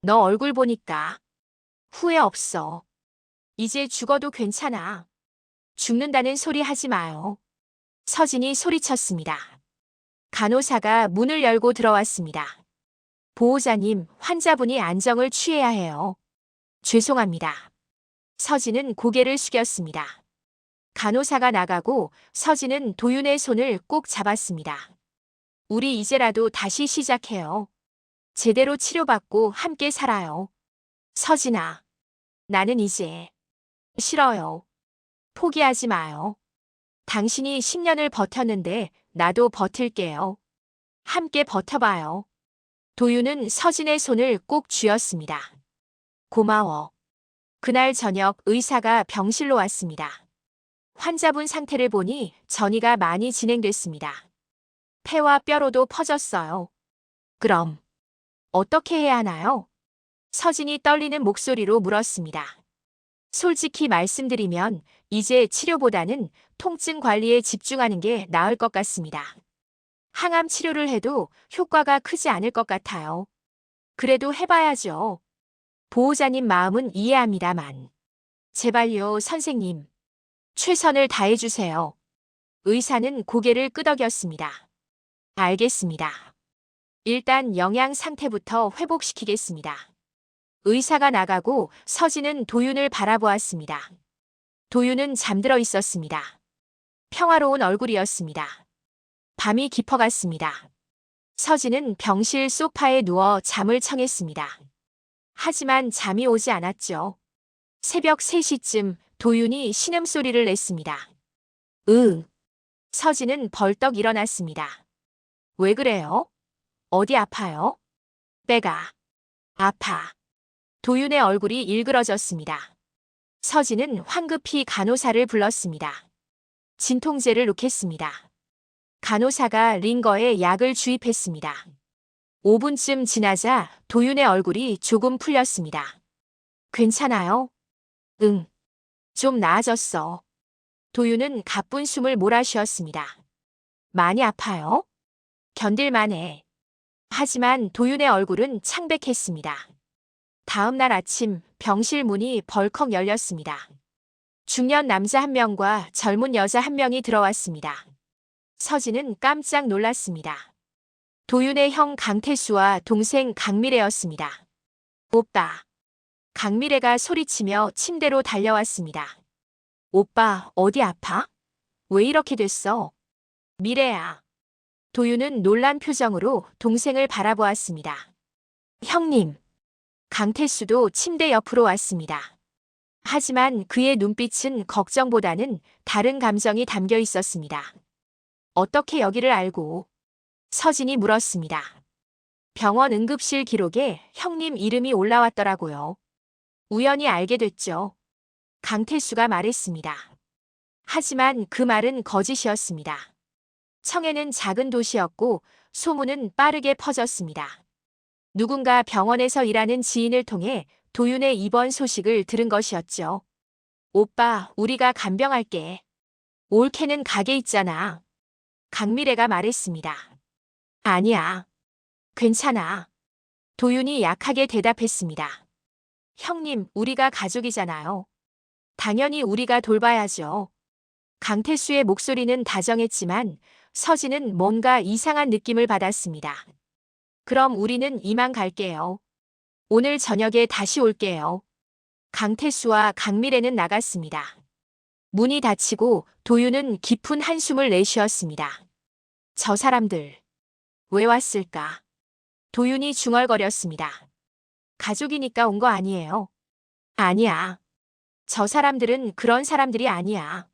S1: 너 얼굴 보니까 후회 없어. 이제 죽어도 괜찮아. 죽는다는 소리 하지 마요. 서진이 소리쳤습니다. 간호사가 문을 열고 들어왔습니다. 보호자님, 환자분이 안정을 취해야 해요. 죄송합니다. 서진은 고개를 숙였습니다. 간호사가 나가고 서진은 도윤의 손을 꼭 잡았습니다. 우리 이제라도 다시 시작해요. 제대로 치료받고 함께 살아요. 서진아, 나는 이제 싫어요. 포기하지 마요. 당신이 10년을 버텼는데 나도 버틸게요. 함께 버텨봐요. 도윤은 서진의 손을 꼭 쥐었습니다. 고마워. 그날 저녁 의사가 병실로 왔습니다. 환자분 상태를 보니 전이가 많이 진행됐습니다. 폐와 뼈로도 퍼졌어요. 그럼 어떻게 해야 하나요? 서진이 떨리는 목소리로 물었습니다. 솔직히 말씀드리면 이제 치료보다는 통증 관리에 집중하는 게 나을 것 같습니다. 항암 치료를 해도 효과가 크지 않을 것 같아요. 그래도 해봐야죠. 보호자님 마음은 이해합니다만. 제발요, 선생님. 최선을 다해주세요. 의사는 고개를 끄덕였습니다. 알겠습니다. 일단 영양 상태부터 회복시키겠습니다. 의사가 나가고 서진은 도윤을 바라보았습니다. 도윤은 잠들어 있었습니다. 평화로운 얼굴이었습니다. 밤이 깊어갔습니다. 서진은 병실 소파에 누워 잠을 청했습니다. 하지만 잠이 오지 않았죠. 새벽 3시쯤 도윤이 신음소리를 냈습니다. 서진은 벌떡 일어났습니다. 왜 그래요? 어디 아파요? 배가 아파. 도윤의 얼굴이 일그러졌습니다. 서진은 황급히 간호사를 불렀습니다. 진통제를 놓겠습니다. 간호사가 링거에 약을 주입했습니다. 5분쯤 지나자 도윤의 얼굴이 조금 풀렸습니다. 괜찮아요? 응. 좀 나아졌어. 도윤은 가쁜 숨을 몰아쉬었습니다. 많이 아파요? 견딜만해. 하지만 도윤의 얼굴은 창백했습니다. 다음 날 아침 병실 문이 벌컥 열렸습니다. 중년 남자 한 명과 젊은 여자 한 명이 들어왔습니다. 서진은 깜짝 놀랐습니다. 도윤의 형 강태수와 동생 강미래였습니다. 오빠. 강미래가 소리치며 침대로 달려왔습니다. 오빠, 어디 아파? 왜 이렇게 됐어? 미래야. 도윤은 놀란 표정으로 동생을 바라보았습니다. 형님. 강태수도 침대 옆으로 왔습니다. 하지만 그의 눈빛은 걱정보다는 다른 감정이 담겨 있었습니다. 어떻게 여기를 알고? 서진이 물었습니다. 병원 응급실 기록에 형님 이름이 올라왔더라고요. 우연히 알게 됐죠. 강태수가 말했습니다. 하지만 그 말은 거짓이었습니다. 청해는 작은 도시였고 소문은 빠르게 퍼졌습니다. 누군가 병원에서 일하는 지인을 통해 도윤의 입원 소식을 들은 것이었죠. 오빠, 우리가 간병할게. 올케는 가게 있잖아. 강미래가 말했습니다. 아니야. 괜찮아. 도윤이 약하게 대답했습니다. 형님, 우리가 가족이잖아요. 당연히 우리가 돌봐야죠. 강태수의 목소리는 다정했지만 서진은 뭔가 이상한 느낌을 받았습니다. 그럼 우리는 이만 갈게요. 오늘 저녁에 다시 올게요. 강태수와 강미래는 나갔습니다. 문이 닫히고 도윤은 깊은 한숨을 내쉬었습니다. 저 사람들, 왜 왔을까? 도윤이 중얼거렸습니다. 가족이니까 온 거 아니에요. 아니야. 저 사람들은 그런 사람들이 아니야.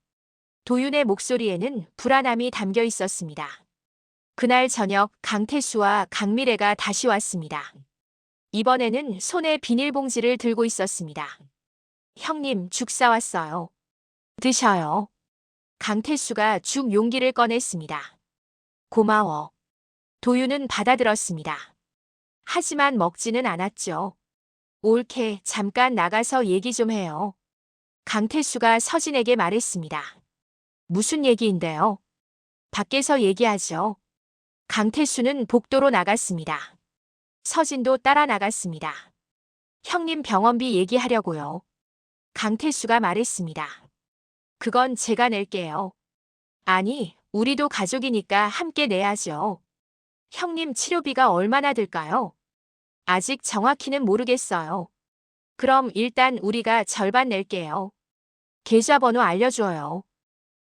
S1: 도윤의 목소리에는 불안함이 담겨 있었습니다. 그날 저녁 강태수와 강미래가 다시 왔습니다. 이번에는 손에 비닐봉지를 들고 있었습니다. 형님, 죽 사왔어요. 드셔요. 강태수가 죽 용기를 꺼냈습니다. 고마워. 도윤은 받아들었습니다. 하지만 먹지는 않았죠. 올케, 잠깐 나가서 얘기 좀 해요. 강태수가 서진에게 말했습니다. 무슨 얘기인데요? 밖에서 얘기하죠. 강태수는 복도로 나갔습니다. 서진도 따라 나갔습니다. 형님 병원비 얘기하려고요. 강태수가 말했습니다. 그건 제가 낼게요. 아니, 우리도 가족이니까 함께 내야죠. 형님 치료비가 얼마나 들까요? 아직 정확히는 모르겠어요. 그럼 일단 우리가 절반 낼게요. 계좌번호 알려줘요.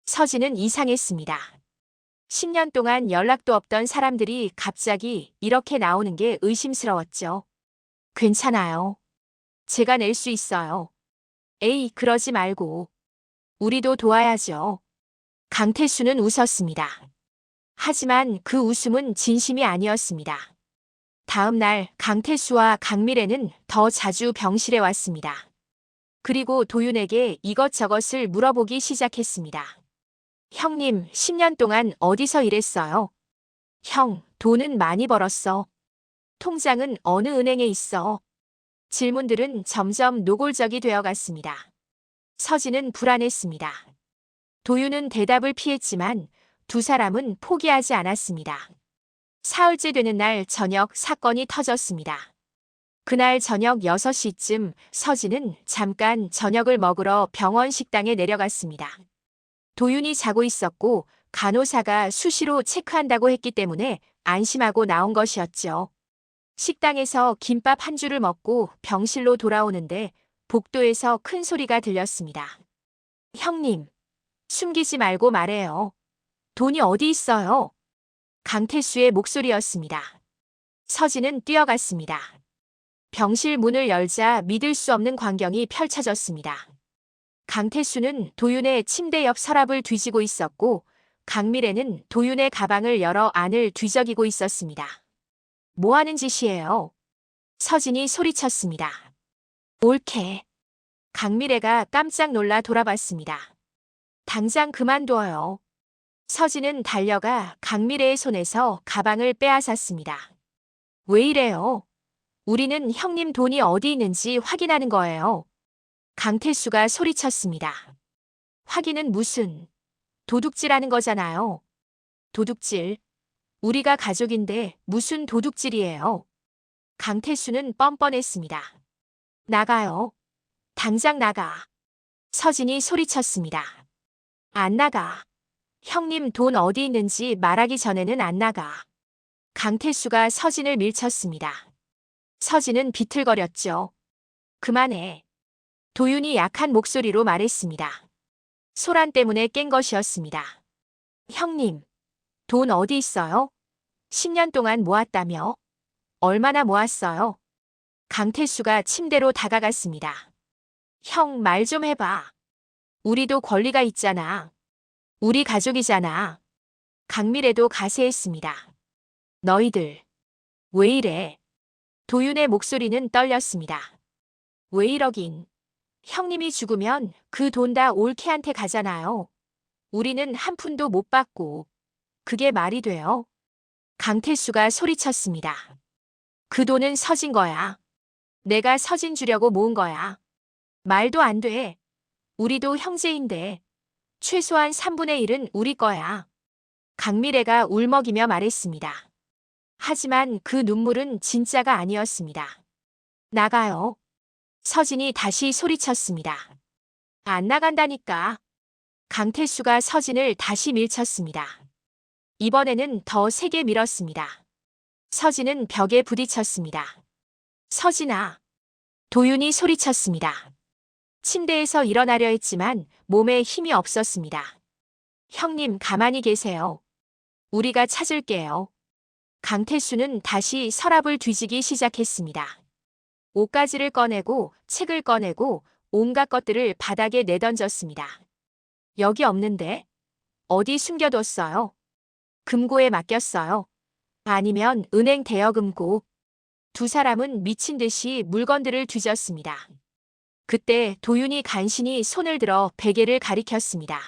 S1: 서진은 이상했습니다. 10년 동안 연락도 없던 사람들이 갑자기 이렇게 나오는 게 의심스러웠죠. 괜찮아요. 제가 낼 수 있어요. 에이, 그러지 말고. 우리도 도와야죠. 강태수는 웃었습니다. 하지만 그 웃음은 진심이 아니었습니다. 다음 날 강태수와 강미래는 더 자주 병실에 왔습니다. 그리고 도윤에게 이것저것을 물어보기 시작했습니다. 형님, 10년 동안 어디서 일했어요? 형, 돈은 많이 벌었어. 통장은 어느 은행에 있어? 질문들은 점점 노골적이 되어 갔습니다. 서진은 불안했습니다. 도윤은 대답을 피했지만 두 사람은 포기하지 않았습니다. 사흘째 되는 날 저녁 사건이 터졌습니다. 그날 저녁 6시쯤 서진은 잠깐 저녁을 먹으러 병원 식당에 내려갔습니다. 도윤이 자고 있었고 간호사가 수시로 체크한다고 했기 때문에 안심하고 나온 것이었죠. 식당에서 김밥 한 줄을 먹고 병실로 돌아오는데 복도에서 큰 소리가 들렸습니다. 형님, 숨기지 말고 말해요. 돈이 어디 있어요? 강태수의 목소리였습니다. 서진은 뛰어갔습니다. 병실 문을 열자 믿을 수 없는 광경이 펼쳐졌습니다. 강태수는 도윤의 침대 옆 서랍을 뒤지고 있었고 강미래는 도윤의 가방을 열어 안을 뒤적이고 있었습니다. 뭐 하는 짓이에요? 서진이 소리쳤습니다. 옳게. 강미래가 깜짝 놀라 돌아봤습니다. 당장 그만둬요. 서진은 달려가 강미래의 손에서 가방을 빼앗았습니다. 왜 이래요? 우리는 형님 돈이 어디 있는지 확인하는 거예요. 강태수가 소리쳤습니다. 확인은 무슨? 도둑질하는 거잖아요. 도둑질? 우리가 가족인데 무슨 도둑질이에요? 강태수는 뻔뻔했습니다. 나가요. 당장 나가. 서진이 소리쳤습니다. 안 나가. 형님 돈 어디 있는지 말하기 전에는 안 나가. 강태수가 서진을 밀쳤습니다. 서진은 비틀거렸죠. 그만해. 도윤이 약한 목소리로 말했습니다. 소란 때문에 깬 것이었습니다. 형님, 돈 어디 있어요? 10년 동안 모았다며? 얼마나 모았어요? 강태수가 침대로 다가갔습니다. 형, 말 좀 해봐. 우리도 권리가 있잖아. 우리 가족이잖아. 강미래도 가세했습니다. 너희들, 왜 이래? 도윤의 목소리는 떨렸습니다. 왜 이러긴. 형님이 죽으면 그 돈 다 올케한테 가잖아요. 우리는 한 푼도 못 받고. 그게 말이 돼요? 강태수가 소리쳤습니다. 그 돈은 서진 거야. 내가 서진 주려고 모은 거야. 말도 안 돼. 우리도 형제인데. 최소한 3분의 1은 우리 거야. 강미래가 울먹이며 말했습니다. 하지만 그 눈물은 진짜가 아니었습니다. 나가요. 서진이 다시 소리쳤습니다. 안 나간다니까. 강태수가 서진을 다시 밀쳤습니다. 이번에는 더 세게 밀었습니다. 서진은 벽에 부딪혔습니다. 서진아. 도윤이 소리쳤습니다. 침대에서 일어나려 했지만 몸에 힘이 없었습니다. 형님 가만히 계세요. 우리가 찾을게요. 강태수는 다시 서랍을 뒤지기 시작했습니다. 옷가지를 꺼내고 책을 꺼내고 온갖 것들을 바닥에 내던졌습니다. 여기 없는데? 어디 숨겨뒀어요? 금고에 맡겼어요. 아니면 은행 대여금고. 두 사람은 미친 듯이 물건들을 뒤졌습니다. 그때 도윤이 간신히 손을 들어 베개를 가리켰습니다.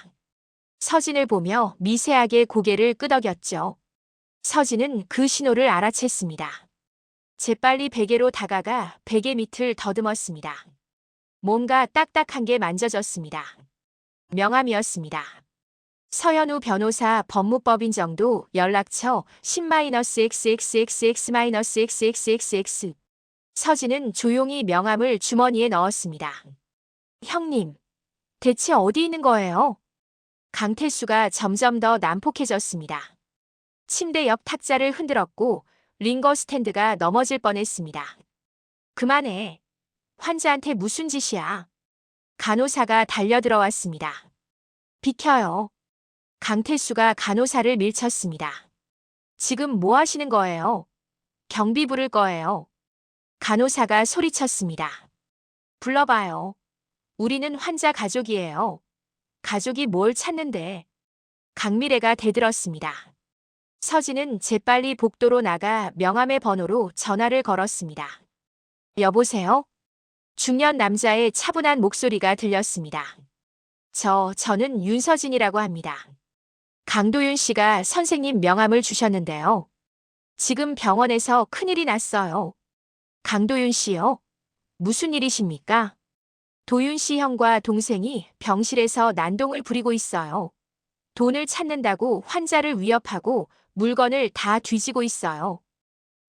S1: 서진을 보며 미세하게 고개를 끄덕였죠. 서진은 그 신호를 알아챘습니다. 재빨리 베개로 다가가 베개 밑을 더듬었습니다. 뭔가 딱딱한 게 만져졌습니다. 명함이었습니다. 서현우 변호사 법무법인 정도 연락처 10-XXXX-XXXX. 서진은 조용히 명함을 주머니에 넣었습니다. 형님, 대체 어디 있는 거예요? 강태수가 점점 더 난폭해졌습니다. 침대 옆 탁자를 흔들었고 링거 스탠드가 넘어질 뻔했습니다. 그만해. 환자한테 무슨 짓이야. 간호사가 달려들어왔습니다. 비켜요. 강태수가 간호사를 밀쳤습니다. 지금 뭐 하시는 거예요? 경비 부를 거예요. 간호사가 소리쳤습니다. 불러봐요. 우리는 환자 가족이에요. 가족이 뭘 찾는데. 강미래가 대들었습니다. 서진은 재빨리 복도로 나가 명함의 번호로 전화를 걸었습니다. 여보세요? 중년 남자의 차분한 목소리가 들렸습니다. 저는 윤서진이라고 합니다. 강도윤 씨가 선생님 명함을 주셨는데요. 지금 병원에서 큰일이 났어요. 강도윤 씨요? 무슨 일이십니까? 도윤 씨 형과 동생이 병실에서 난동을 부리고 있어요. 돈을 찾는다고 환자를 위협하고 물건을 다 뒤지고 있어요.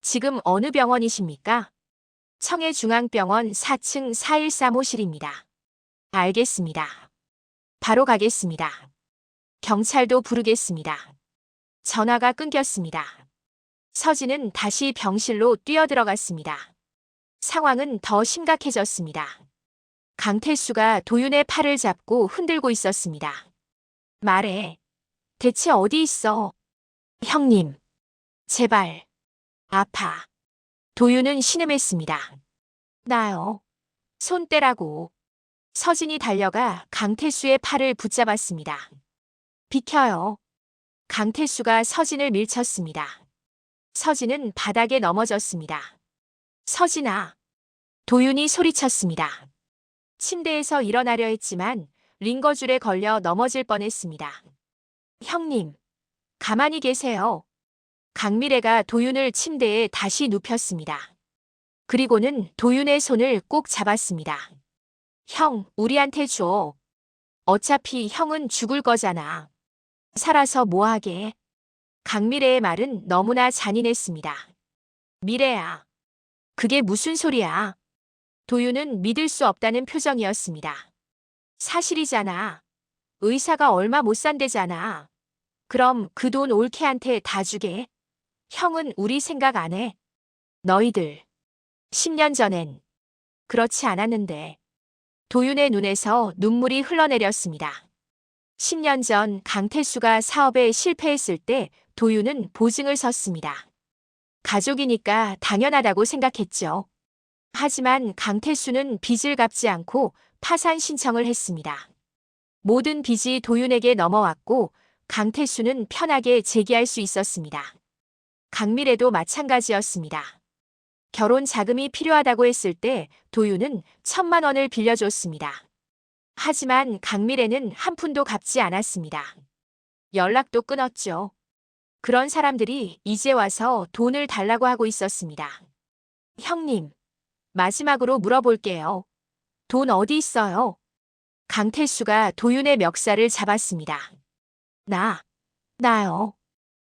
S1: 지금 어느 병원이십니까? 청해중앙병원 4층 4135실입니다. 알겠습니다. 바로 가겠습니다. 경찰도 부르겠습니다. 전화가 끊겼습니다. 서진은 다시 병실로 뛰어들어갔습니다. 상황은 더 심각해졌습니다. 강태수가 도윤의 팔을 잡고 흔들고 있었습니다. 말해. 대체 어디 있어? 형님. 제발. 아파. 도윤은 신음했습니다. 나요. 손 떼라고. 서진이 달려가 강태수의 팔을 붙잡았습니다. 비켜요. 강태수가 서진을 밀쳤습니다. 서진은 바닥에 넘어졌습니다. 서진아. 도윤이 소리쳤습니다. 침대에서 일어나려 했지만 링거줄에 걸려 넘어질 뻔했습니다. 형님. 가만히 계세요. 강미래가 도윤을 침대에 다시 눕혔습니다. 그리고는 도윤의 손을 꼭 잡았습니다. 형, 우리한테 줘. 어차피 형은 죽을 거잖아. 살아서 뭐하게. 강미래의 말은 너무나 잔인했습니다. 미래야. 그게 무슨 소리야. 도윤은 믿을 수 없다는 표정이었습니다. 사실이잖아. 의사가 얼마 못 산대잖아. 그럼 그 돈 올케한테 다 주게. 형은 우리 생각 안 해. 너희들. 10년 전엔 그렇지 않았는데. 도윤의 눈에서 눈물이 흘러내렸습니다. 10년 전 강태수가 사업에 실패했을 때 도윤은 보증을 섰습니다. 가족이니까 당연하다고 생각했죠. 하지만 강태수는 빚을 갚지 않고 파산 신청을 했습니다. 모든 빚이 도윤에게 넘어왔고 강태수는 편하게 재기할 수 있었습니다. 강미래도 마찬가지였습니다. 결혼 자금이 필요하다고 했을 때 도윤은 1,000만 원을 빌려줬습니다. 하지만 강미래는 한 푼도 갚지 않았습니다. 연락도 끊었죠. 그런 사람들이 이제 와서 돈을 달라고 하고 있었습니다. 형님, 마지막으로 물어볼게요. 돈 어디 있어요? 강태수가 도윤의 멱살을 잡았습니다. 나요.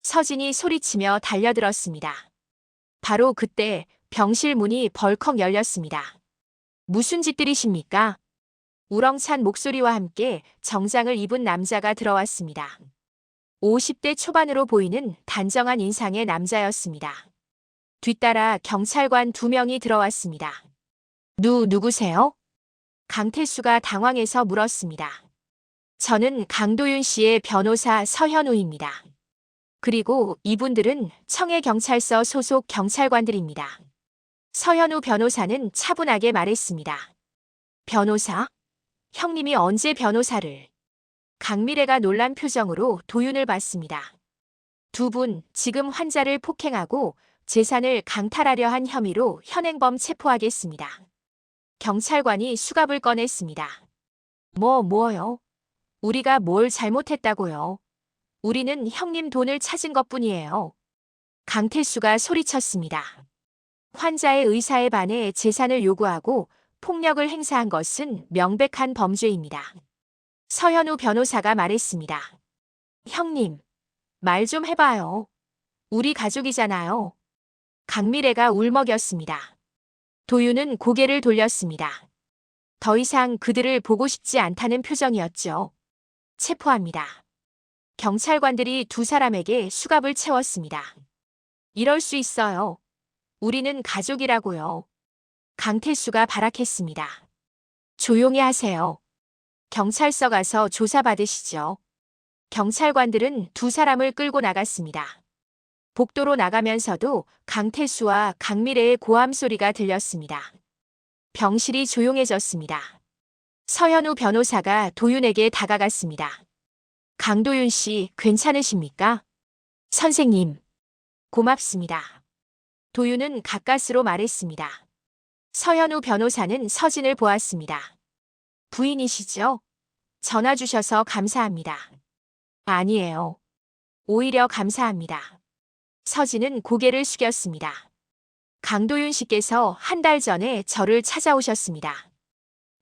S1: 서진이 소리치며 달려들었습니다. 바로 그때 병실 문이 벌컥 열렸습니다. 무슨 짓들이십니까? 우렁찬 목소리와 함께 정장을 입은 남자가 들어왔습니다. 50대 초반으로 보이는 단정한 인상의 남자였습니다. 뒤따라 경찰관 2명이 들어왔습니다. 누구세요? 강태수가 당황해서 물었습니다. 저는 강도윤 씨의 변호사 서현우입니다. 그리고 이분들은 청해경찰서 소속 경찰관들입니다. 서현우 변호사는 차분하게 말했습니다. 변호사? 형님이 언제 변호사를? 강미래가 놀란 표정으로 도윤을 봤습니다. 두 분 지금 환자를 폭행하고 재산을 강탈하려 한 혐의로 현행범 체포하겠습니다. 경찰관이 수갑을 꺼냈습니다. 뭐요? 우리가 뭘 잘못했다고요? 우리는 형님 돈을 찾은 것뿐이에요. 강태수가 소리쳤습니다. 환자의 의사에 반해 재산을 요구하고 폭력을 행사한 것은 명백한 범죄입니다. 서현우 변호사가 말했습니다. 형님, 말 좀 해봐요. 우리 가족이잖아요. 강미래가 울먹였습니다. 도윤은 고개를 돌렸습니다. 더 이상 그들을 보고 싶지 않다는 표정이었죠. 체포합니다. 경찰관들이 두 사람에게 수갑을 채웠습니다. 이럴 수 있어요. 우리는 가족이라고요. 강태수가 발악했습니다. 조용히 하세요. 경찰서 가서 조사받으시죠. 경찰관들은 두 사람을 끌고 나갔습니다. 복도로 나가면서도 강태수와 강미래의 고함 소리가 들렸습니다. 병실이 조용해졌습니다. 서현우 변호사가 도윤에게 다가갔습니다. 강도윤 씨, 괜찮으십니까? 선생님, 고맙습니다. 도윤은 가까스로 말했습니다. 서현우 변호사는 서진을 보았습니다. 부인이시죠? 전화 주셔서 감사합니다. 아니에요. 오히려 감사합니다. 서진은 고개를 숙였습니다. 강도윤 씨께서 한 달 전에 저를 찾아오셨습니다.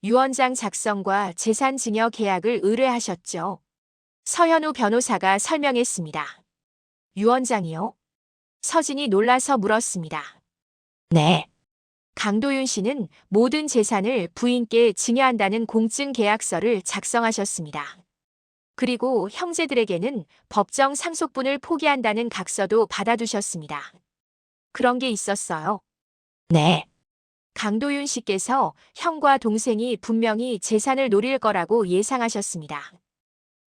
S1: 유언장 작성과 재산 증여 계약을 의뢰하셨죠. 서현우 변호사가 설명했습니다. 유언장이요? 서진이 놀라서 물었습니다. 네. 강도윤 씨는 모든 재산을 부인께 증여한다는 공증 계약서를 작성하셨습니다. 그리고 형제들에게는 법정 상속분을 포기한다는 각서도 받아두셨습니다. 그런 게 있었어요. 네. 강도윤 씨께서 형과 동생이 분명히 재산을 노릴 거라고 예상하셨습니다.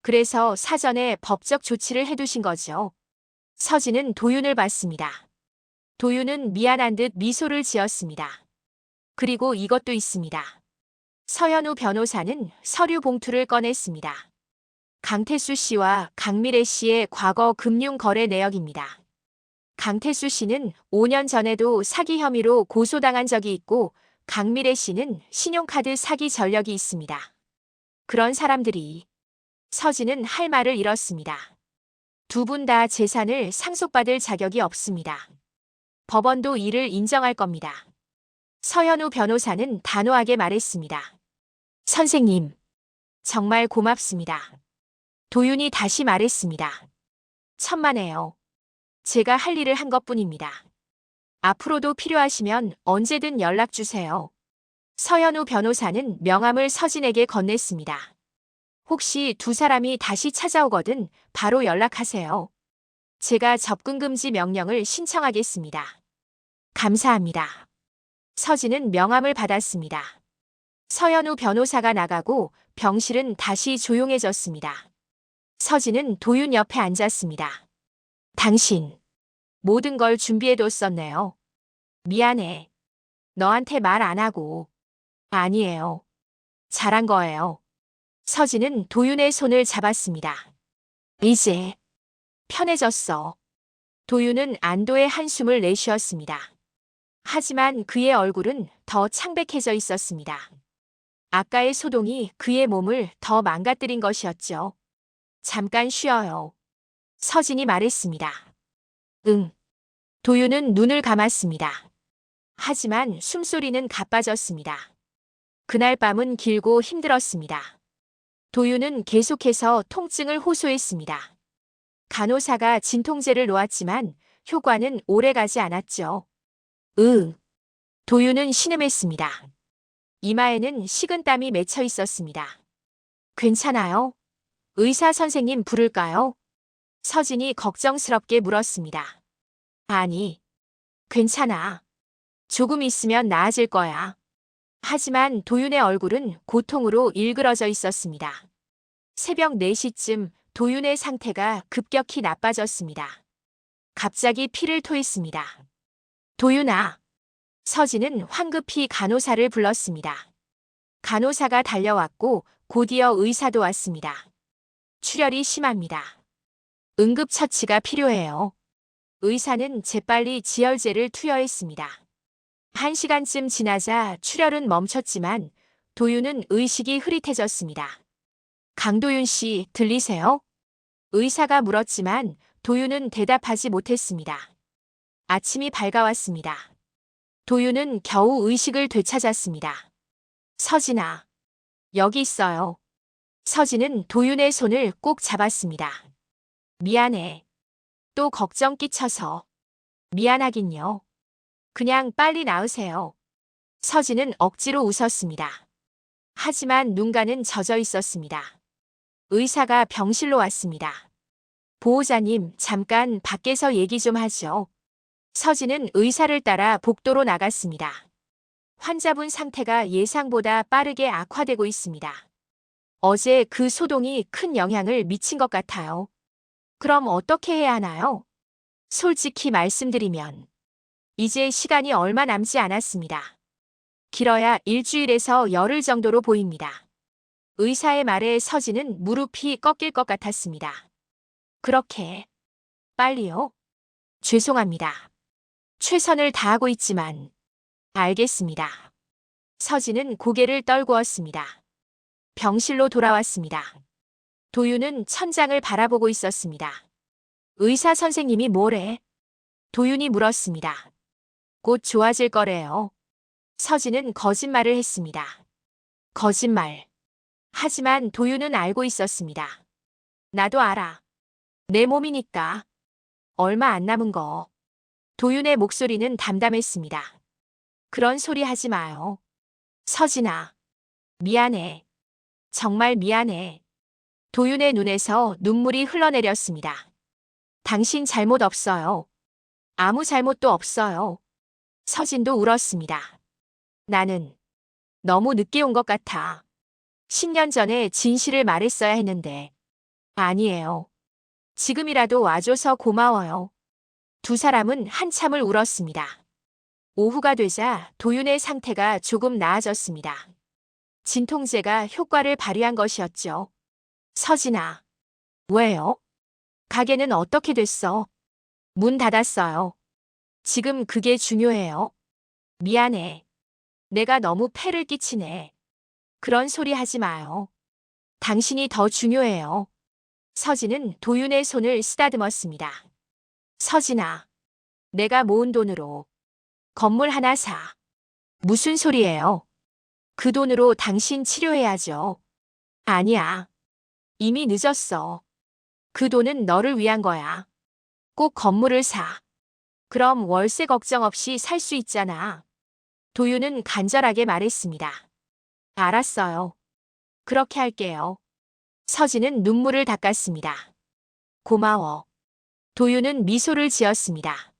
S1: 그래서 사전에 법적 조치를 해두신 거죠. 서진은 도윤을 봤습니다. 도윤은 미안한 듯 미소를 지었습니다. 그리고 이것도 있습니다. 서현우 변호사는 서류 봉투를 꺼냈습니다. 강태수 씨와 강미래 씨의 과거 금융 거래 내역입니다. 강태수 씨는 5년 전에도 사기 혐의로 고소당한 적이 있고 강미래 씨는 신용카드 사기 전력이 있습니다. 그런 사람들이 서진은 할 말을 잃었습니다. 두 분 다 재산을 상속받을 자격이 없습니다. 법원도 이를 인정할 겁니다. 서현우 변호사는 단호하게 말했습니다. 선생님, 정말 고맙습니다. 도윤이 다시 말했습니다. 천만에요. 제가 할 일을 한 것뿐입니다. 앞으로도 필요하시면 언제든 연락 주세요. 서현우 변호사는 명함을 서진에게 건넸습니다. 혹시 두 사람이 다시 찾아오거든 바로 연락하세요. 제가 접근금지 명령을 신청하겠습니다. 감사합니다. 서진은 명함을 받았습니다. 서현우 변호사가 나가고 병실은 다시 조용해졌습니다. 서진은 도윤 옆에 앉았습니다. 당신, 모든 걸 준비해뒀었네요. 미안해. 너한테 말 안 하고. 아니에요. 잘한 거예요. 서진은 도윤의 손을 잡았습니다. 이제 편해졌어. 도윤은 안도의 한숨을 내쉬었습니다. 하지만 그의 얼굴은 더 창백해져 있었습니다. 아까의 소동이 그의 몸을 더 망가뜨린 것이었죠. 잠깐 쉬어요. 서진이 말했습니다. 응. 도윤은 눈을 감았습니다. 하지만 숨소리는 가빠졌습니다. 그날 밤은 길고 힘들었습니다. 도윤은 계속해서 통증을 호소했습니다. 간호사가 진통제를 놓았지만 효과는 오래가지 않았죠. 도윤은 신음했습니다. 이마에는 식은땀이 맺혀 있었습니다. 괜찮아요? 의사 선생님 부를까요? 서진이 걱정스럽게 물었습니다. 아니, 괜찮아. 조금 있으면 나아질 거야. 하지만 도윤의 얼굴은 고통으로 일그러져 있었습니다. 새벽 4시쯤 도윤의 상태가 급격히 나빠졌습니다. 갑자기 피를 토했습니다. 도윤아. 서진은 황급히 간호사를 불렀습니다. 간호사가 달려왔고 곧이어 의사도 왔습니다. 출혈이 심합니다. 응급처치가 필요해요. 의사는 재빨리 지혈제를 투여했습니다. 1시간쯤 지나자 출혈은 멈췄지만 도윤은 의식이 흐릿해졌습니다. 강도윤 씨, 들리세요? 의사가 물었지만 도윤은 대답하지 못했습니다. 아침이 밝아왔습니다. 도윤은 겨우 의식을 되찾았습니다. 서진아, 여기 있어요. 서진은 도윤의 손을 꼭 잡았습니다. 미안해. 또 걱정 끼쳐서. 미안하긴요. 그냥 빨리 나으세요. 서진은 억지로 웃었습니다. 하지만 눈가는 젖어 있었습니다. 의사가 병실로 왔습니다. 보호자님, 잠깐 밖에서 얘기 좀 하죠. 서진은 의사를 따라 복도로 나갔습니다. 환자분 상태가 예상보다 빠르게 악화되고 있습니다. 어제 그 소동이 큰 영향을 미친 것 같아요. 그럼 어떻게 해야 하나요? 솔직히 말씀드리면 이제 시간이 얼마 남지 않았습니다. 길어야 일주일에서 열흘 정도로 보입니다. 의사의 말에 서진은 무릎이 꺾일 것 같았습니다. 그렇게 빨리요? 죄송합니다. 최선을 다하고 있지만. 알겠습니다. 서진은 고개를 떨구었습니다. 병실로 돌아왔습니다. 도윤은 천장을 바라보고 있었습니다. 의사 선생님이 뭐래? 도윤이 물었습니다. 곧 좋아질 거래요. 서진은 거짓말을 했습니다. 거짓말. 하지만 도윤은 알고 있었습니다. 나도 알아. 내 몸이니까. 얼마 안 남은 거. 도윤의 목소리는 담담했습니다. 그런 소리 하지 마요. 서진아. 미안해. 정말 미안해. 도윤의 눈에서 눈물이 흘러내렸습니다. 당신 잘못 없어요. 아무 잘못도 없어요. 서진도 울었습니다. 나는 너무 늦게 온 것 같아. 10년 전에 진실을 말했어야 했는데. 아니에요. 지금이라도 와줘서 고마워요. 두 사람은 한참을 울었습니다. 오후가 되자 도윤의 상태가 조금 나아졌습니다. 진통제가 효과를 발휘한 것이었죠. 서진아. 왜요? 가게는 어떻게 됐어? 문 닫았어요. 지금 그게 중요해요. 미안해. 내가 너무 폐를 끼치네. 그런 소리 하지 마요. 당신이 더 중요해요. 서진은 도윤의 손을 쓰다듬었습니다. 서진아. 내가 모은 돈으로 건물 하나 사. 무슨 소리예요? 그 돈으로 당신 치료해야죠. 아니야. 이미 늦었어. 그 돈은 너를 위한 거야. 꼭 건물을 사. 그럼 월세 걱정 없이 살 수 있잖아. 도윤은 간절하게 말했습니다. 알았어요. 그렇게 할게요. 서진은 눈물을 닦았습니다. 고마워. 도윤은 미소를 지었습니다.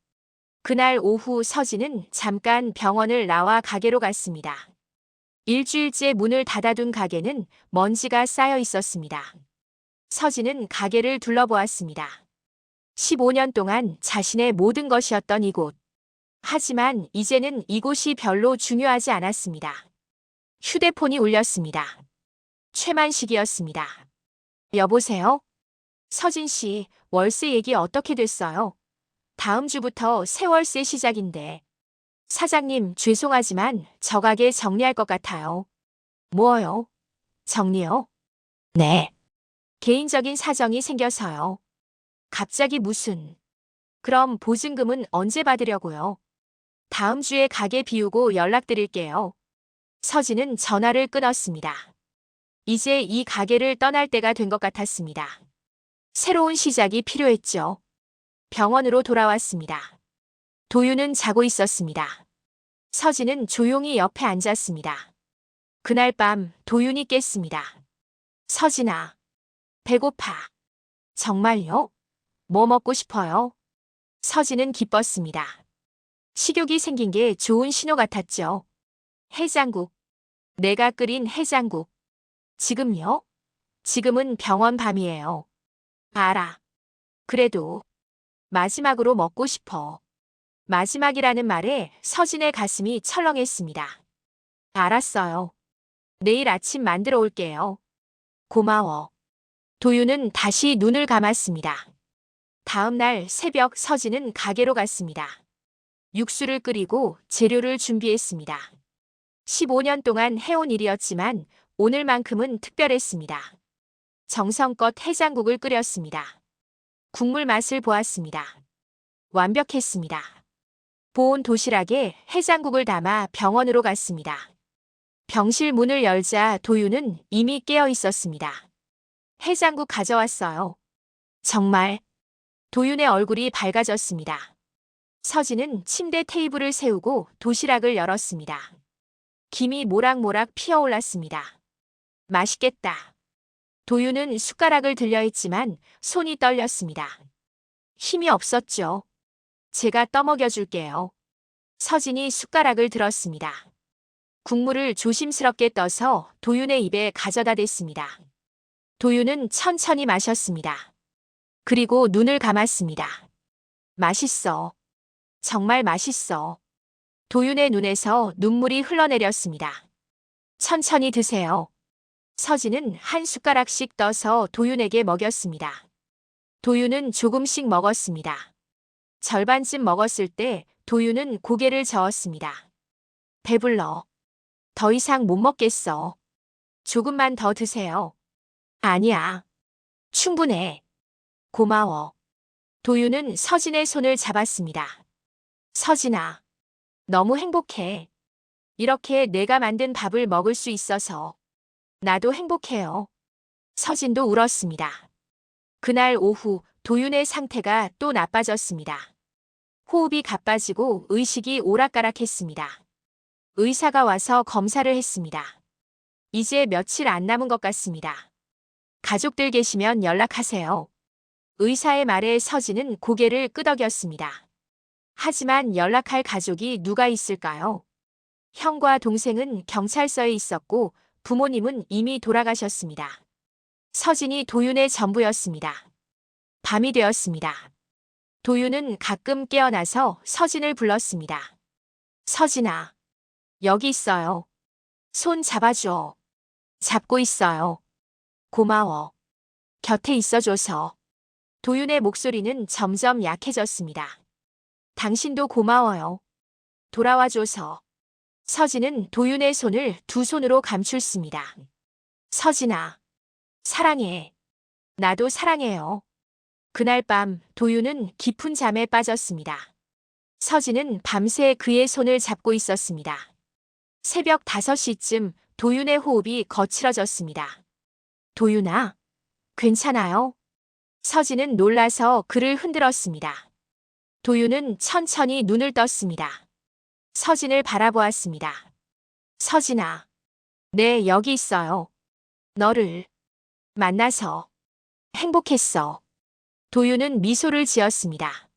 S1: 그날 오후 서진은 잠깐 병원을 나와 가게로 갔습니다. 일주일째 문을 닫아둔 가게는 먼지가 쌓여 있었습니다. 서진은 가게를 둘러보았습니다. 15년 동안 자신의 모든 것이었던 이곳. 하지만 이제는 이곳이 별로 중요하지 않았습니다. 휴대폰이 울렸습니다. 최만식이었습니다. 여보세요? 서진 씨, 월세 얘기 어떻게 됐어요? 다음 주부터 새 월세 시작인데. 사장님, 죄송하지만 저 가게 정리할 것 같아요. 뭐요? 정리요? 네. 개인적인 사정이 생겨서요. 갑자기 무슨. 그럼 보증금은 언제 받으려고요? 다음 주에 가게 비우고 연락드릴게요. 서진은 전화를 끊었습니다. 이제 이 가게를 떠날 때가 된 것 같았습니다. 새로운 시작이 필요했죠. 병원으로 돌아왔습니다. 도윤은 자고 있었습니다. 서진은 조용히 옆에 앉았습니다. 그날 밤 도윤이 깼습니다. 서진아, 배고파. 정말요? 뭐 먹고 싶어요? 서진은 기뻤습니다. 식욕이 생긴 게 좋은 신호 같았죠. 해장국. 내가 끓인 해장국. 지금요? 지금은 병원 밤이에요. 알아. 그래도 마지막으로 먹고 싶어. 마지막이라는 말에 서진의 가슴이 철렁했습니다. 알았어요. 내일 아침 만들어 올게요. 고마워. 도윤은 다시 눈을 감았습니다. 다음 날 새벽 서진은 가게로 갔습니다. 육수를 끓이고 재료를 준비했습니다. 15년 동안 해온 일이었지만 오늘만큼은 특별했습니다. 정성껏 해장국을 끓였습니다. 국물 맛을 보았습니다. 완벽했습니다. 보온 도시락에 해장국을 담아 병원으로 갔습니다. 병실 문을 열자 도윤은 이미 깨어 있었습니다. 해장국 가져왔어요. 정말 도윤의 얼굴이 밝아졌습니다. 서진은 침대 테이블을 세우고 도시락을 열었습니다. 김이 모락모락 피어올랐습니다. 맛있겠다. 도윤은 숟가락을 들려 했지만 손이 떨렸습니다. 힘이 없었죠. 제가 떠먹여줄게요. 서진이 숟가락을 들었습니다. 국물을 조심스럽게 떠서 도윤의 입에 가져다 댔습니다. 도윤은 천천히 마셨습니다. 그리고 눈을 감았습니다. 맛있어. 정말 맛있어. 도윤의 눈에서 눈물이 흘러내렸습니다. 천천히 드세요. 서진은 한 숟가락씩 떠서 도윤에게 먹였습니다. 도윤은 조금씩 먹었습니다. 절반쯤 먹었을 때 도윤은 고개를 저었습니다. 배불러. 더 이상 못 먹겠어. 조금만 더 드세요. 아니야. 충분해. 고마워. 도윤은 서진의 손을 잡았습니다. 서진아, 너무 행복해. 이렇게 내가 만든 밥을 먹을 수 있어서. 나도 행복해요. 서진도 울었습니다. 그날 오후 도윤의 상태가 또 나빠졌습니다. 호흡이 가빠지고 의식이 오락가락했습니다. 의사가 와서 검사를 했습니다. 이제 며칠 안 남은 것 같습니다. 가족들 계시면 연락하세요. 의사의 말에 서진은 고개를 끄덕였습니다. 하지만 연락할 가족이 누가 있을까요? 형과 동생은 경찰서에 있었고 부모님은 이미 돌아가셨습니다. 서진이 도윤의 전부였습니다. 밤이 되었습니다. 도윤은 가끔 깨어나서 서진을 불렀습니다. 서진아, 여기 있어요. 손 잡아줘. 잡고 있어요. 고마워. 곁에 있어줘서. 도윤의 목소리는 점점 약해졌습니다. 당신도 고마워요. 돌아와줘서. 서진은 도윤의 손을 두 손으로 감쌌습니다. 서진아, 사랑해. 나도 사랑해요. 그날 밤 도윤은 깊은 잠에 빠졌습니다. 서진은 밤새 그의 손을 잡고 있었습니다. 새벽 5시쯤 도윤의 호흡이 거칠어졌습니다. 도윤아, 괜찮아요? 서진은 놀라서 그를 흔들었습니다. 도윤은 천천히 눈을 떴습니다. 서진을 바라보았습니다. 서진아, 네, 여기 있어요. 너를 만나서 행복했어. 도윤은 미소를 지었습니다.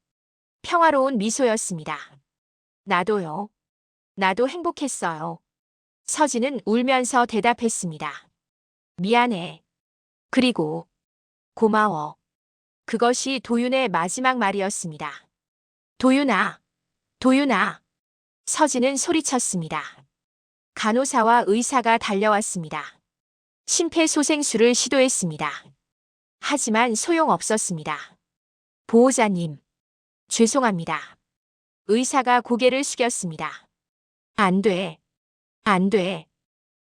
S1: 평화로운 미소였습니다. 나도요. 나도 행복했어요. 서진은 울면서 대답했습니다. 미안해. 그리고 고마워. 그것이 도윤의 마지막 말이었습니다. 도윤아, 도윤아. 서진은 소리쳤습니다. 간호사와 의사가 달려왔습니다. 심폐소생술을 시도했습니다. 하지만 소용없었습니다. 보호자님, 죄송합니다. 의사가 고개를 숙였습니다. 안 돼. 안 돼.